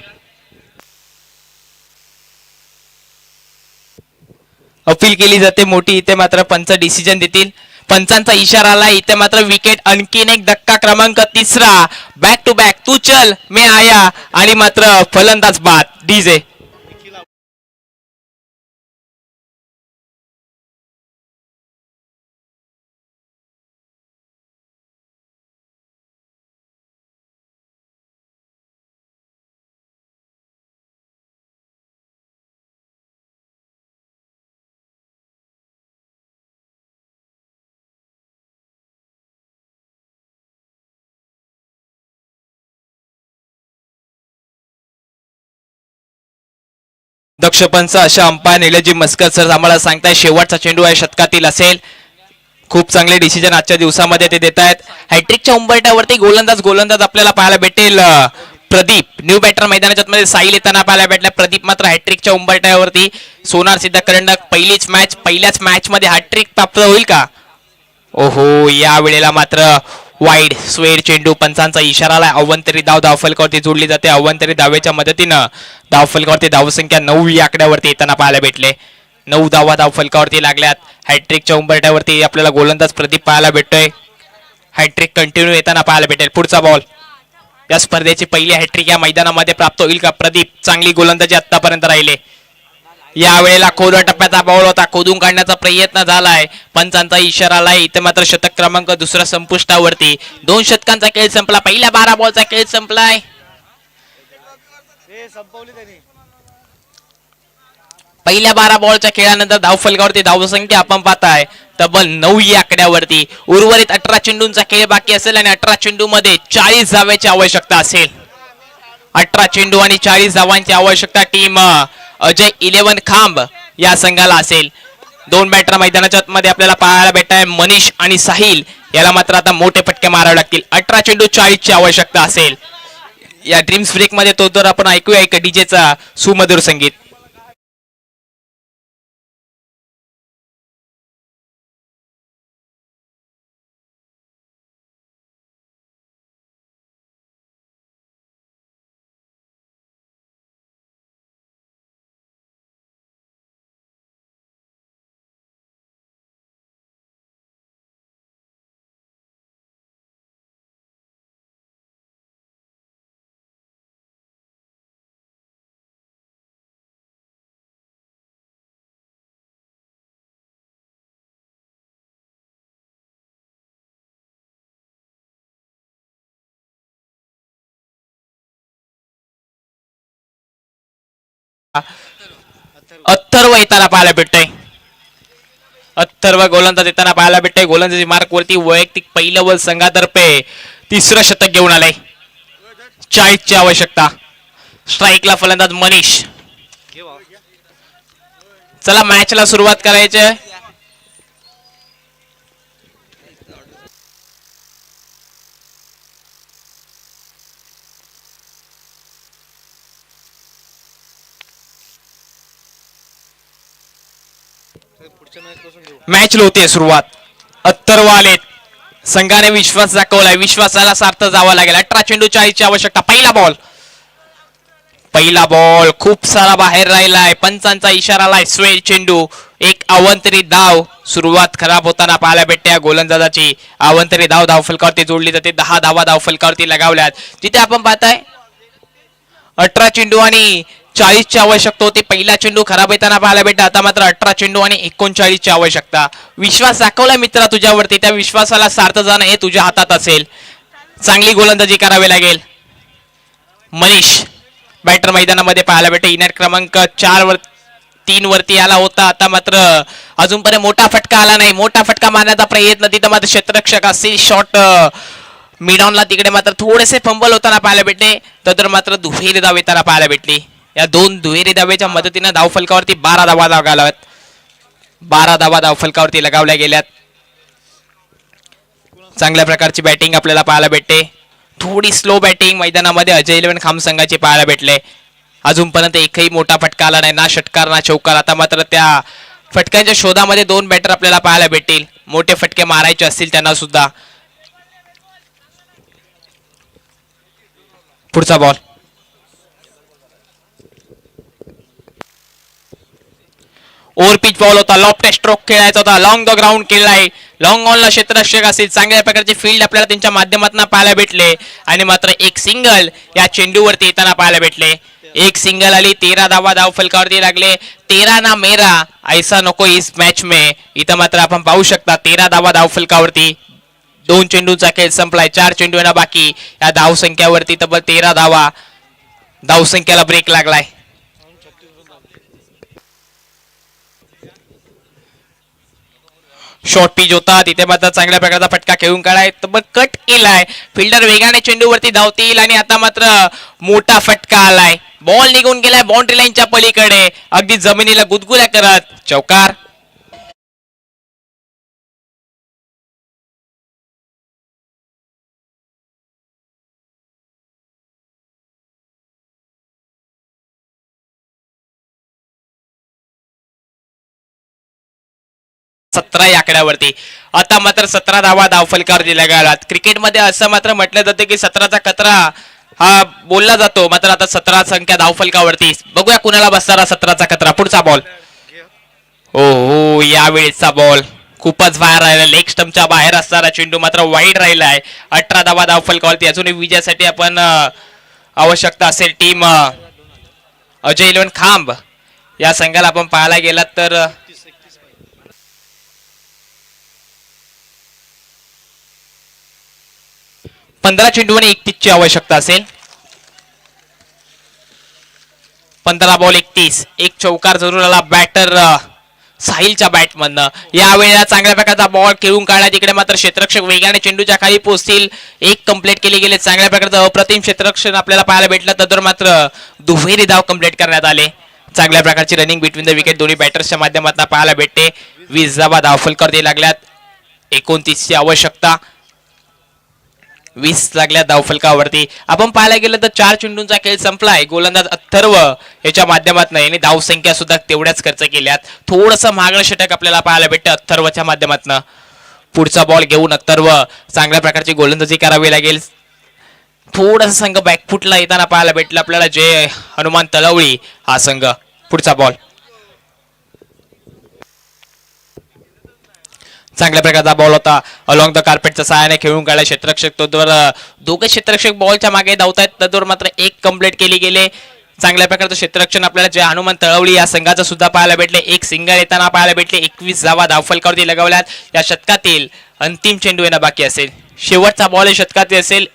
S3: अपील केली जाते मोठी. इथे मात्र पंच डिसिजन देतील. पंचांचा इशारा आला. इथे मात्र विकेट. आणखीन एक धक्का क्रमांक 3 बॅक टू बॅक तू चल मे आया आणि मात्र फलंदाज बाद डीजे. दक्ष पंच अशा अंपायर निलजी मस्कर सर आम्हाला सांगताय शेवटचा चेंडू आहे शतकातील असेल. खूप चांगले डिसिजन आजच्या दिवसामध्ये ते देत आहेत. हॅट्रिकच्या उंबरठ्यावरती गोलंदाज आपल्याला पाहायला भेटेल. प्रदीप न्यू बॅटर मैदानाच्या मध्ये साईल येताना पाहायला भेटला. प्रदीप मात्र हॅट्रिकच्या उंबरठ्यावरती. सोनार सिद्ध करंडक पहिल्याच मॅच मध्ये हॅट्रिक प्राप्त होईल का? ओहो, या वेळेला मात्र वाईड स्वेर चेंडू. पंचांचा इशारा आलाय. अव्वंतरी धावफलकावरती जोडली जाते. अव्वंतरी धावेच्या मदतीनं धावफलकावरती धावसंख्या 9 या आकड्यावरती येताना पाहायला भेटले. 9 धावा धावफलकावरती लागल्यात. हॅट्रिकच्या उंबरठ्यावरती आपल्याला गोलंदाज प्रदीप पाहायला भेटतोय. हॅट्रिक कंटिन्यू येताना पाहायला भेटेल. पुढचा बॉल. या स्पर्धेची पहिली हॅट्रिक या मैदानामध्ये प्राप्त होईल का? प्रदीप चांगली गोलंदाजी आतापर्यंत राहिले. यावेळेला खोदून टप्प्याचा बॉल होता. खोदून काढण्याचा प्रयत्न झालाय. पंचांचा इशारा आलाय. इथे मात्र शतक क्रमांक दुसरा संपुष्टावरती. 2 शतकांचा खेळ संपला. पहिल्या 12 बॉलचा खेळ संपलाय.
S2: हे संपवली त्यांनी.
S3: पहिल्या 12 बॉलच्या खेळानंतर धावफलकावरती धावसंख्या आपण पाहताय तब्बल 9 या आकड्यावरती. उर्वरित 18 चेंडूंचा खेळ बाकी असेल आणि 18 चेंडू मध्ये 40 धावांची आवश्यकता असेल. 18 चेंडू आणि 40 धावांची आवश्यकता टीम अजय 11 खांब या संघाला असेल. 2 बॅटर मैदानाच्या मध्ये आपल्याला पाहायला भेटताय. मनीष आणि साहिल याला मात्र आता मोठे फटके मारावे लागतील. 18 चेंडू 40 ची आवश्यकता असेल. या ड्रीम्स ब्रेक मध्ये तो तर आपण ऐकूया एक डीजेचा सुमधुर संगीत. अथर्व येताना पाहायला भेटतोय. अथर्व गोलंदाज येताना पाहायला भेटतोय. गोलंदाजी मार्क वरती वैयक्तिक पहिलं बॉल संघातर्फे 3रं शतक घेऊन आलंय. 40 ची आवश्यकता. स्ट्राईकला फलंदाज मनीष. चला मॅचला सुरुवात करायची. मॅच होते सुरुवात. अथर्व आलेत. संघाने विश्वास दाखवलाय. विश्वासाला सार्थ जावं लागेल. 18 चेंडू 40 ची आवश्यकता. पहिला बॉल खूप सारा बाहेर राहिलाय. पंचांचा इशारा आलाय. स्वेर चेंडू. एक अवंतरी धाव. सुरुवात खराब होताना पाहायला भेटते गोलंदाजाची. अवंतरी धाव फलकावरती जोडली जाते. 10 धावा धाव फलकावरती लगावल्यात. तिथे आपण पाहताय 18 चेंडू आणि 40 ची आवश्यकता होती. पहिला चेंडू खराब येताना पाहायला भेटला. आता मात्र 18 चेंडू आणि 39 ची आवश्यकता. विश्वास दाखवला मित्रा तुझ्यावरती. त्या विश्वासाला सार्थ जाणं हे तुझ्या हातात असेल. चांगली गोलंदाजी करावी लागेल. मनीष बॅटर मैदानामध्ये पाहायला भेटते. इनर क्रमांक 3 वरती आला होता. आता मात्र अजूनपर्यंत मोठा फटका आला नाही. मोठा फटका मारण्याचा प्रयत्न. तिथं मात्र क्षेत्ररक्षक असेल. शॉट मिडॉनला तिकडे मात्र थोडेसे फंबल होताना पाहायला भेटले. तर मात्र दुहेरी धाव येताना पाहायला भेटली. या 2 दुहेरी धावेच्या मदतीने धावफलकावरती 12 धावा लगावल्यात. 12 धावा धावफलकावरती लगावल्या गेल्यात. चांगल्या प्रकारची बॅटिंग आपल्याला पाहायला भेटते. थोडी स्लो बॅटिंग मैदानामध्ये अजय 11 खांब संघाची पाहायला भेटले. अजूनपर्यंत एकही मोठा फटका आला नाही. ना षटकार ना चौकार. आता मात्र त्या फटक्यांच्या शोधामध्ये 2 बॅटर आपल्याला पाहायला भेटतील. मोठे फटके मारायचे असतील त्यांना सुद्धा. पुढचा बॉल. ओव्हर पिच बॉल होता. लॉफ्ट स्ट्रोक खेळायचा होता. लॉंग द ग्राउंड केलाय. लॉंग ऑनला क्षेत्ररक्षक असेल. चांगल्या प्रकारचे फील्ड आपल्याला त्यांच्या माध्यमातून पाहायला भेटले. आणि मात्र एक सिंगल या चेंडूवरती येताना पाहायला भेटले. एक सिंगल आली. 13 धावा धाव फलकावरती लागले. 13 ना मेरा ऐसा नको इस मॅच में. इथं मात्र आपण पाहू शकता 13 धावा धाव फलकावरती. 2 चेंडूचा खेळ संपलाय. 4 चेंडू येणं बाकी. या धाव संख्यावरती तब्बल 13 धावा. धाव संख्याला ब्रेक लागलाय. शॉर्ट पिच होता. तिथे मात्र चांगल्या प्रकारचा फटका खेळून काढाय तब्बल कट केलाय. फिल्डर वेगाने चेंडूवरती धावतील आणि आता मात्र मोठा फटका आलाय. बॉल निघून गेलाय बाउंड्री लाईनच्या पलीकडे, अगदी जमिनीला गुदगुल्या करत चौकार. सतरा या आकड्यावरती आता मात्र 17 धावा धावफलकावर दिल्या गेल्यात. क्रिकेटमध्ये असं मात्र म्हटलं जातं की 17चा कचरा हा बोलला जातो, मात्र आता 17 संख्या धावफलकावरती. बघूया कुणाला बसणारा 17चा कचरा. पुढचा बॉल. हो यावेळेचा बॉल खूपच बाहेर राहिला, लेग स्टंपच्या बाहेर असणारा चेंडू मात्र वाईड राहिलाय. 18 धावा धावफलकावरती. अजूनही विजयासाठी आपण आवश्यकता असेल टीम अजय इलेव्हन खांब या संघाला आपण पाहायला गेलात तर 15 चेंडूवर 31 ची आवश्यकता असेल. 15 बॉल 31. एक चौकार जरूर आला बॅटर साहिलच्या बॅटमधनं. यावेळेला चांगल्या प्रकारचा बॉल खेळून काढला, तिकडे मात्र क्षेत्ररक्षक वेगाने चेंडूच्या खाली पोहोचतील. एक कंप्लीट केले गेले. चांगल्या प्रकारचं अप्रतिम क्षेत्ररक्षण आपल्याला पाहायला भेटलं, तर मात्र दुहेरी धाव कंप्लीट करण्यात आले. चांगल्या प्रकारची रनिंग बिटवीन द विकेट दोन्ही बॅटर्सच्या माध्यमातून पाहायला भेटते. 20 धावा धावफलकावर द्यायला लागल्यात. 29 ची आवश्यकता. 20 लागल्या धावफलकावरती. आपण पाहायला गेलं तर 4 चेंडूंचा खेळ संपलाय. गोलंदाज अथर्व याच्या माध्यमातून यांनी धावसंख्या सुद्धा तेवढ्याच खर्च केल्यात. थोडंसं महागडं षटक आपल्याला पाहायला भेटतं अथर्वच्या माध्यमातून. पुढचा बॉल घेऊन अथर्व चांगल्या प्रकारची गोलंदाजी करावी लागेल. थोडासा संघ बॅकफुटला येताना पाहायला भेटलं आपल्याला जे हनुमान तळवळी हा संघ. पुढचा बॉल. चांगल्या प्रकारचा बॉल होता. अलॉंग द कार्पेटच्या सहाय्याने खेळून काढला क्षेत्ररक्षक. तोवर दोघे क्षेत्ररक्षक बॉलच्या मागे धावतायत, तोवर मात्र एक कंप्लीट केली गेले. चांगल्या प्रकारचं क्षेत्ररक्षण आपल्याला जे हनुमान तळवळी या संघाचं सुद्धा पाहायला भेटले. एक सिंगल येताना पाहायला भेटले. 21 धावा धावफलकावरती लगावल्यात. या षटकातील अंतिम चेंडू येणं बाकी असेल. शेवटचा बॉल या षटकातील असेल.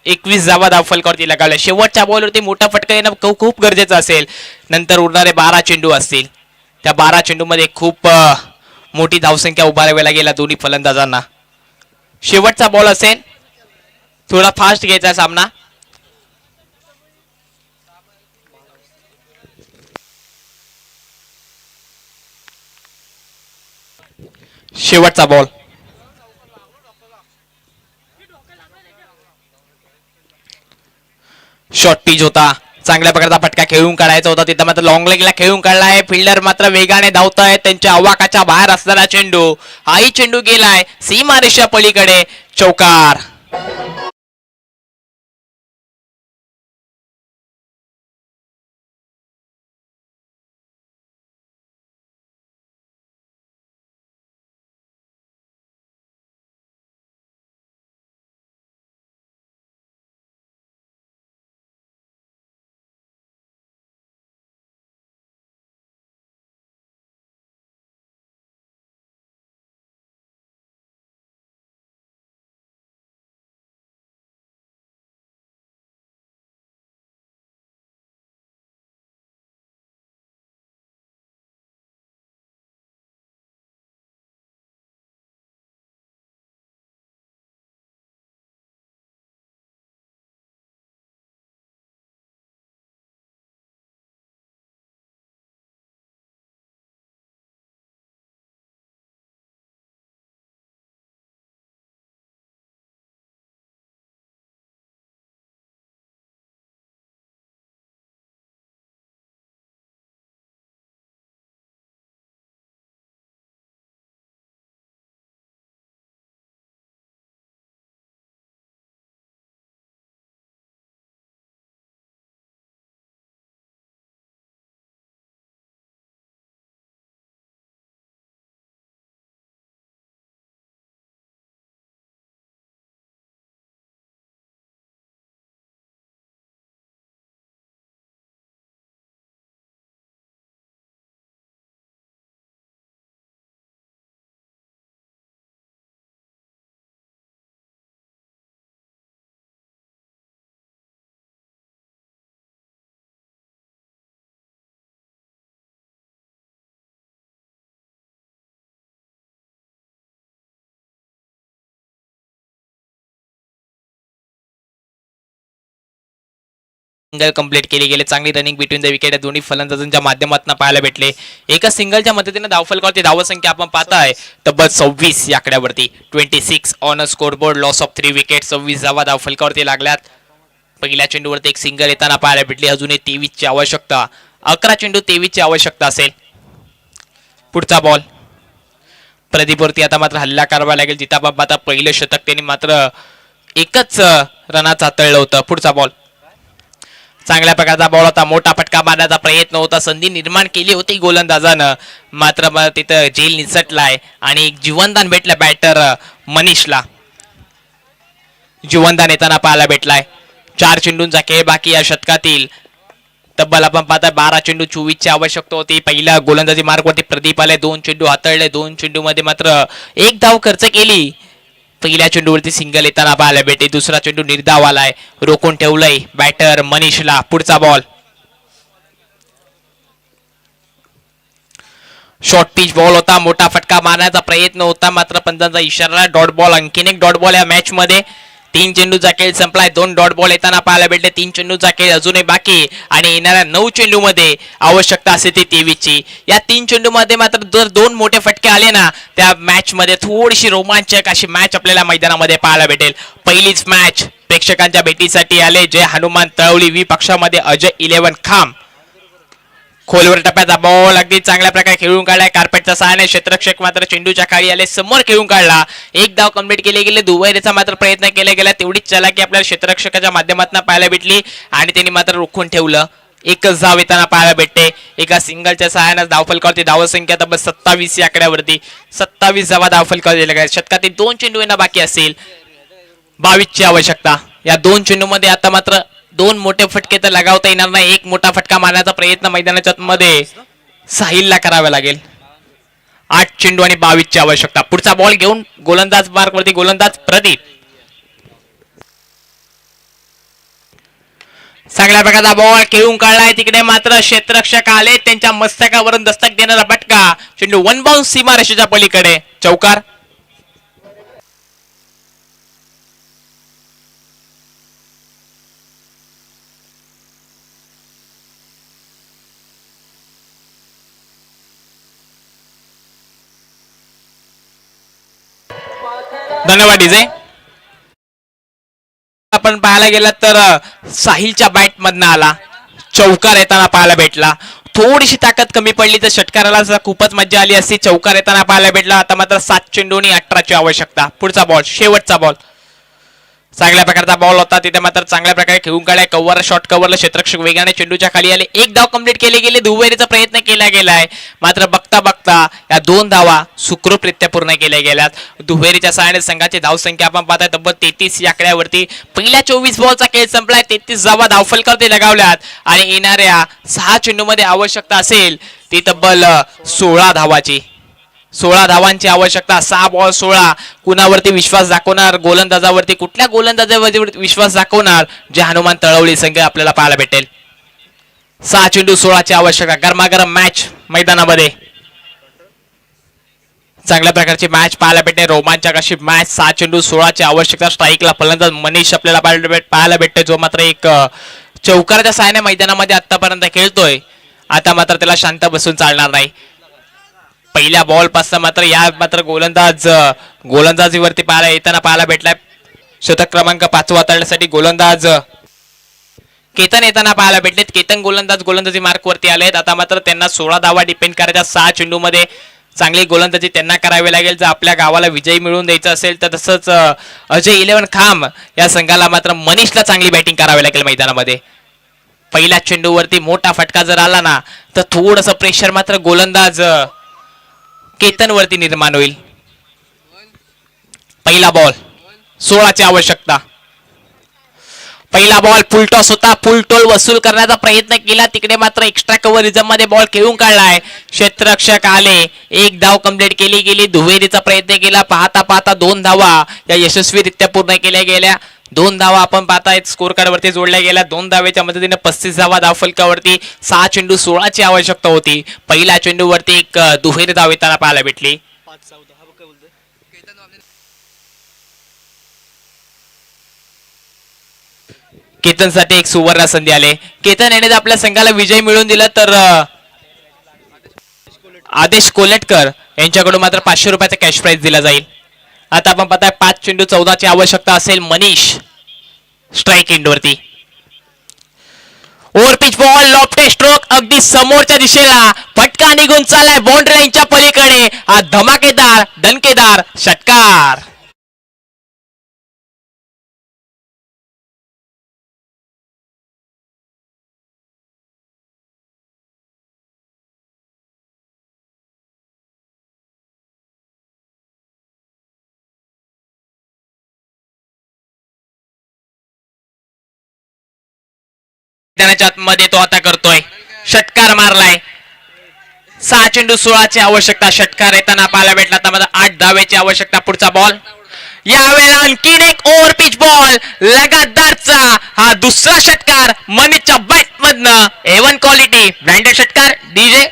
S3: 21 धावा धावफलकावरती लगावल्या. शेवटच्या बॉलवरती मोठा फटका येणं खूप गरजेचं असेल. नंतर उरणारे 12 चेंडू असतील. त्या 12 चेंडूमध्ये खूप मोठी धावसंख्या उभारावी गेला दोन्ही फलंदाजांना. शेवटचा बॉल असेल. थोडा फास्ट घ्यायचा सामना. शेवटचा बॉल. शॉर्ट पिच होता. चांगल्या प्रकारचा फटका खेळून काढायचा होता, तिथं मात्र लॉंग लेगला खेळून काढलाय. फिल्डर मात्र वेगाने धावताय. त्यांच्या आवाकाच्या बाहेर असणारा चेंडू, हाही चेंडू गेलाय सीमारेषा पलीकडे. चौकार. सिंगल कंप्लीट केले गेले. चांगली रनिंग बिटवीन द विकेट या दोन्ही फलंदाजांच्या माध्यमातून पाहायला भेटले. एका सिंगलच्या मदतीने धावफलकावरती धावसंख्या आपण पाहताय तब्बल 26 या आकड्यावरती. 26 on a scoreboard. Loss of 3 wicket. 26 धावा धावफलकावरती लागल्यात. पहिल्या चेंडूवरती एक सिंगल येताना पाहायला भेटली. अजूनही 23 ची आवश्यकता. 11 चेंडू 23 ची आवश्यकता असेल. पुढचा बॉल प्रदीपवरती आता मात्र हल्ला करावा लागेल. जिथं बाबा आता पहिलं शतक त्यांनी मात्र एकच रनात हाताळलं होतं. पुढचा बॉल चांगल्या प्रकारचा बॉल होता. मोठा फटका मारण्याचा प्रयत्न होता. संधी निर्माण केली होती गोलंदाजानं, मात्र तिथं जेल निसटलाय आणि एक जीवनदान भेटलं बॅटर मनीषला. जीवनदान येताना पाहायला भेटलाय. 4 चेंडूंचा खेळ बाकी या शतकातील. तब्बल आपण पाहता 12 चेंडू 24 ची आवश्यकता होती. पहिला गोलंदाजी मार्गवरती प्रदीप आले. 2 चेंडू हाताळले. 2 चेंडू मध्ये मात्र एक धाव खर्च केली. पहिल्या चेंडूवरती सिंगल येताना पाहायला भेटे. दुसरा चेंडू निर्धाव आलाय. रोखून ठेवलंय बॅटर मनीषला. पुढचा बॉल शॉर्ट पिच बॉल होता. मोठा फटका मारण्याचा प्रयत्न होता, मात्र पंचांचा इशारा. Dot ball. आणखीन एक डॉट बॉल या मॅच मध्ये. 3 चेंडूचा खेळ संपलाय. 2 डॉट बॉल येताना पाहायला भेटले. 3 चेंडूचा खेळ अजूनही बाकी आणि येणाऱ्या 9 चेंडू मध्ये आवश्यकता असते ती 23 ची. या 3 चेंडू मध्ये मात्र जर 2 मोठे फटके आले ना, त्या मॅच मध्ये थोडीशी रोमांचक अशी मॅच आपल्याला मैदानामध्ये पाहायला भेटेल. पहिलीच मॅच प्रेक्षकांच्या भेटीसाठी आले जय हनुमान तळवली. वी पक्षामध्ये अजय 11 खाम. खोलवर टप्प्याचा बॉल अगदी चांगल्या प्रकारे खेळून काढलाय. कार्पेटच्या सहाय्याने क्षेत्ररक्षक मात्र चेंडूच्या खाली आले. समोर खेळून काढला. एक धाव कंप्लीट केले गेले. दुबईचा मात्र प्रयत्न केला गेला. तेवढीच चलाकी आपल्याला क्षेत्ररक्षकाच्या माध्यमातून पाहायला भेटली आणि त्यांनी मात्र रोखून ठेवलं. एकच धाव येताना पाहायला भेटते. एका सिंगलच्या सहाय्याने धावफलकावरती धावसंख्या तब्बल 27 या आकड्यावरती. 27 धावा धावफलकावरती लागल्या. शतकातील 2 चेंडू येणं बाकी असेल. 22 ची आवश्यकता. या 2 चेंडू मध्ये आता मात्र 2 मोठे फटके तर लगावता येणार नाही. एक मोठा फटका मारण्याचा प्रयत्न मैदानाच्या मध्ये साहिलला करावा लागेल. 8 चेंडू आणि 22 ची आवश्यकता. पुढचा बॉल घेऊन गोलंदाज मार्ग वरती गोलंदाज प्रदीप. चांगल्या प्रकारचा बॉल खेळून काढलाय. तिकडे मात्र क्षेत्ररक्षक आले. त्यांच्या मस्तकावरून दस्तक देणारा फटका. चेंडू 1 बाउन्स सीमारेषेच्या पलीकडे. चौकार. धन्यवाद डीजे. आपण पाहायला गेला तर साहिलच्या बॅट मधनं आला. चौकार येताना पाहायला भेटला. थोडीशी ताकद कमी पडली तर षटकाराला खूपच मजा आली असती. चौकार येताना पाहायला भेटला. आता मात्र 7 चेंडू आणि 18 ची आवश्यकता. पुढचा बॉल शेवटचा बॉल. चांगल्या प्रकारचा बॉल होता. तिथे मात्र चांगल्या प्रकारे खेळून काढलाय. कव्हर शॉट कव्हरला क्षेत्ररक्षक वेगाने चेंडूच्या खाली आले. एक धाव कंप्लीट केले गेले. दुहेरीचा प्रयत्न केला गेलाय, मात्र बघता बघता या 2 धावा सुखरूपरित्या पूर्ण केल्या गेल्यात. दुहेरीच्या सहाय्याने संघाची धावसंख्या आपण पाहताय तब्बल 33 या आकड्यावरती. पहिल्या 24 बॉलचा खेळ संपलाय. 33 धावा धावफलकावरती लगावल्यात आणि येणाऱ्या 6 चेंडू मध्ये आवश्यकता असेल ती तब्बल 16 धावाची. 16 धावांची आवश्यकता. 6 बॉल 16. कुणावरती विश्वास दाखवणार गोलंदाजावरती? कुठल्या गोलंदाजावरती विश्वास दाखवणार जे हनुमान तळवली संघ आपल्याला पाहायला भेटेल. 6 चेंडू 16 ची आवश्यकता. गरमागरम मॅच मैदानामध्ये. चांगल्या प्रकारची मॅच पाहायला भेटते. रोमांचक अशी मॅच. 6 चेंडू 16 ची आवश्यकता. स्ट्राईकला फलंदाज मनीष आपल्याला पाहायला भेटते, जो मात्र एक चौकाराच्या सहाय्याने मैदानामध्ये आतापर्यंत खेळतोय. आता मात्र त्याला शांत बसून चालणार नाही. पहिल्या बॉल पासून मात्र या मात्र गोलंदाजीवरती येताना पाहायला भेटलाय. शतक क्रमांक 5 हाताळण्यासाठी गोलंदाज केतन येताना पाहायला भेटलेत. केतन गोलंदाजी मार्क वरती आलेत. आता मात्र त्यांना 16 धावा डिपेंड करायच्या. 6 चेंडू मध्ये चांगली गोलंदाजी त्यांना करावी लागेल जर आपल्या गावाला विजयी मिळवून द्यायचा असेल तर. तसंच अजय 11 खाम या संघाला मात्र मनीषला चांगली बॅटिंग करावी लागेल मैदानामध्ये. पहिल्या चेंडूवरती मोठा फटका जर आला ना तर थोडंसं प्रेशर मात्र गोलंदाज केतन वरती निर्माण होईल. पहिला बॉल 16 ची आवश्यकता. पहिला बॉल फुल टॉस होता. फुल टोल वसूल करण्याचा प्रयत्न केला. तिकडे मात्र एक्स्ट्रा कव्हरिझम मध्ये बॉल खेळून काढलाय. क्षेत्ररक्षक आले. एक धाव कंप्लीट केली गेली. दुहेरीचा प्रयत्न केला. पाहता पाहता 2 धावा या यशस्वीरित्या पूर्ण केल्या गेल्या. 2 धावा आपण पाहताय स्कोर कार्ड वरती जोडल्या गेल्या. 2 धावेच्या मदतीने 35 धावा धावफलकावरती. 6 चेंडू 16 ची आवश्यकता होती. पहिल्या चेंडूवरती एक दुहेरी धाव येताना पाहायला भेटली.
S2: 5-14 हा बघ काय बोलतोय.
S3: केतनसाठी एक सुवर्ण संधी आले. केतन याने जर आपल्या संघाला विजय मिळवून दिला तर आदेश कोलेटकर यांच्याकडून मात्र 500 रुपयाचा कॅश प्राइज दिला जाईल. आता आपण पाहताय 5 चेंडू 14 ची आवश्यकता असेल. मनीष स्ट्राईक एंडवरती. Over pitch ball lofted stroke अगदी समोरच्या दिशेला फटका निघून चालाय बाउंड्री लाईनच्या पलीकडे. हा धमाकेदार दणकेदार षटकार. मैदानाच्या आतमध्ये तो आता करतोय. षटकार मारलाय. 6 चेंडू 16 ची आवश्यकता. षटकार येताना पाहायला भेटला. आता मला 8 धावेची आवश्यकता. पुढचा बॉल. यावेळेला आणखीन एक ओव्हर पिच बॉल लगातारचा हा दुसरा षटकार मनीषच्या बॅट मधनं. A1 क्वालिटी ब्रँडेड षटकार. डीजे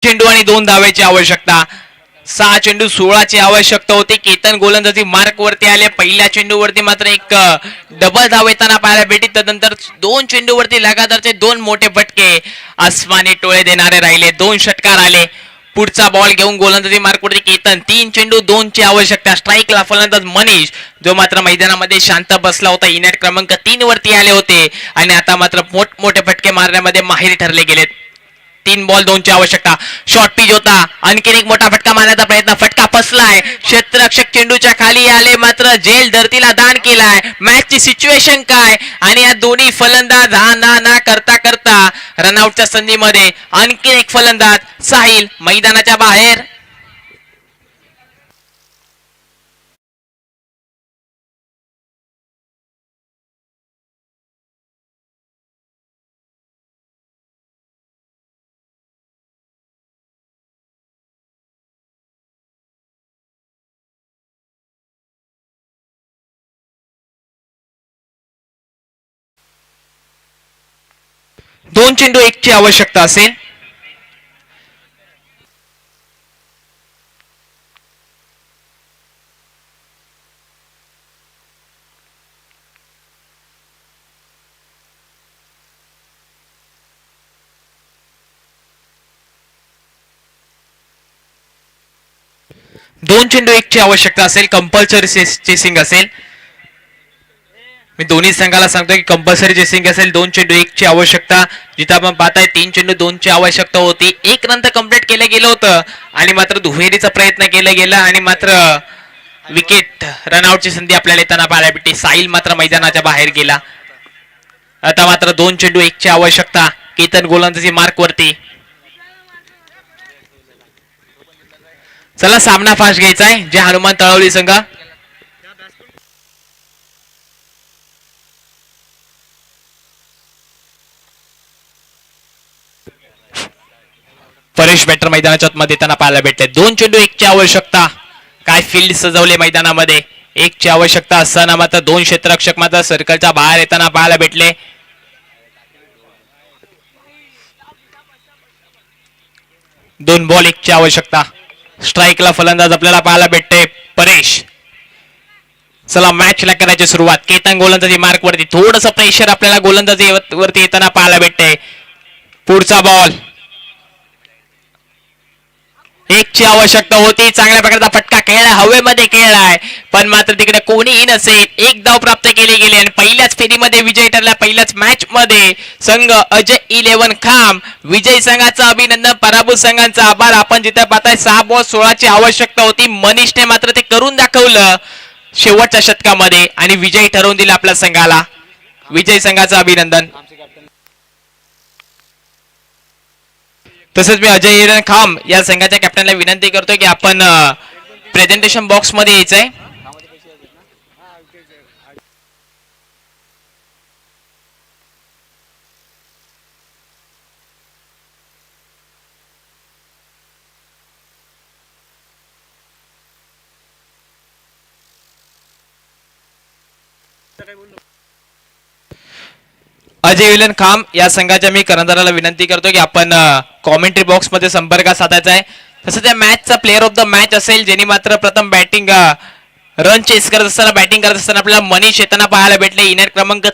S3: चेंडू आणि 2 धावेची आवश्यकता. 6 चेंडू 16 ची आवश्यकता होती. केतन गोलंदाजी मार्क वरती आले. पहिल्या चेंडूवरती मात्र एक डबल धाव येताना पाहायला भेटली. त्यानंतर 2 चेंडूवरती लगातारचे 2 मोठे फटके आसमानी टोळे देणारे राहिले. 2 षटकार आले. पुढचा बॉल घेऊन गोलंदाजी मार्क वरती केतन. 3 चेंडू 2 ची आवश्यकता. स्ट्राईकला फलंदाज मनीष जो मात्र मैदानामध्ये शांत बसला होता. इनेट क्रमांक 3 वरती आले होते आणि आता मात्र मोठमोठे फटके मारण्यामध्ये माहिर ठरले गेलेत. 3 बॉल 2 ची आवश्यकता. शॉर्ट पिच होता. आणखीन एक मोठा फटका मारण्याचा प्रयत्न. फटका फसलाय. क्षेत्ररक्षक चेंडूच्या खाली आले मात्र झेल धरतीला दान केलाय. मॅचची सिच्युएशन काय आणि या दोन्ही फलंदाज हा ना करता करता रनआउटच्या संधीमध्ये आणखीन एक फलंदाज साहिल मैदानाच्या बाहेर. दोन चेंडू 1 ची आवश्यकता असेल. दोन चेंडू 1 ची आवश्यकता असेल. कंपल्सरी चेसिंग असेल. मी दोन्ही संघाला सांगतो की कंपल्सरी चेसिंग असेल. 2 चेंडू 1 ची आवश्यकता. जिथं आपण पाहताय 3 चेंडू 2 ची आवश्यकता होती. 1 रन तर कम्प्लीट केलं गेलं होतं आणि मात्र दुहेरीचा प्रयत्न केला गेला आणि मात्र विकेट रनआउटची संधी आपल्याला येताना पाहायला भेटली. साहिल मात्र मैदानाच्या बाहेर गेला. आता मात्र 2 चेंडू 1 ची आवश्यकता. केतन गोलंदाजी मार्क वरती. चला सामना फास्ट घ्यायचा आहे. जे हनुमान तळवली संघ परेश बॅटर मैदानाच्या आतमध्ये येताना पाहायला भेटले. 2 चेंडू 1 ची आवश्यकता. काय फील्ड सजवले मैदानामध्ये. 1 ची आवश्यकता असताना मात्र 2 क्षेत्ररक्षक मात्र सर्कलच्या बाहेर येताना पाहायला भेटले. दोन बॉल 1 ची आवश्यकता. स्ट्राईकला फलंदाज आपल्याला पाहायला भेटते परेश. चला मॅचला करायची सुरुवात. केतन गोलंदाजी मार्क वरती. थोडस प्रेशर आपल्याला गोलंदाजी वरती येताना पाहायला भेटते. पुढचा बॉल 1 ची आवश्यकता होती. चांगल्या प्रकारचा फटका खेळला. हवेमध्ये खेळलाय पण मात्र तिकडे कोणीही नसेल. 1 धाव प्राप्त केली गेली आणि पहिल्याच फेरीमध्ये विजय ठरला. पहिल्याच मॅच मध्ये संघ अजय 11 खाम. विजय संघाचं अभिनंदन. पराभूत संघांचा आभार. आपण जिथे पाहताय 6 बॉल 16 ची आवश्यकता होती. मनीषने मात्र ते करून दाखवलं शेवटच्या षटकामध्ये आणि विजय ठरवून दिला आपल्या संघाला. विजय संघाचं अभिनंदन. तसंच मी अजय खाम या संघाच्या कॅप्टनला विनंती करतोय की आपण प्रेझेंटेशन बॉक्स मध्ये यायचंय. अजय विलन खाम या संघाच्या मी करंदाराला विनंती करतो की आपण कॉमेंट्री बॉक्स मध्ये संपर्क साधायचा आहे. तसं त्या मॅचचा प्लेअर ऑफ द मॅच असेल ज्यांनी मात्र प्रथम बॅटिंग रन चेस करत असताना बॅटिंग करत असताना आपल्याला मनीष येताना पाहायला भेटले. इनिंग क्रमांक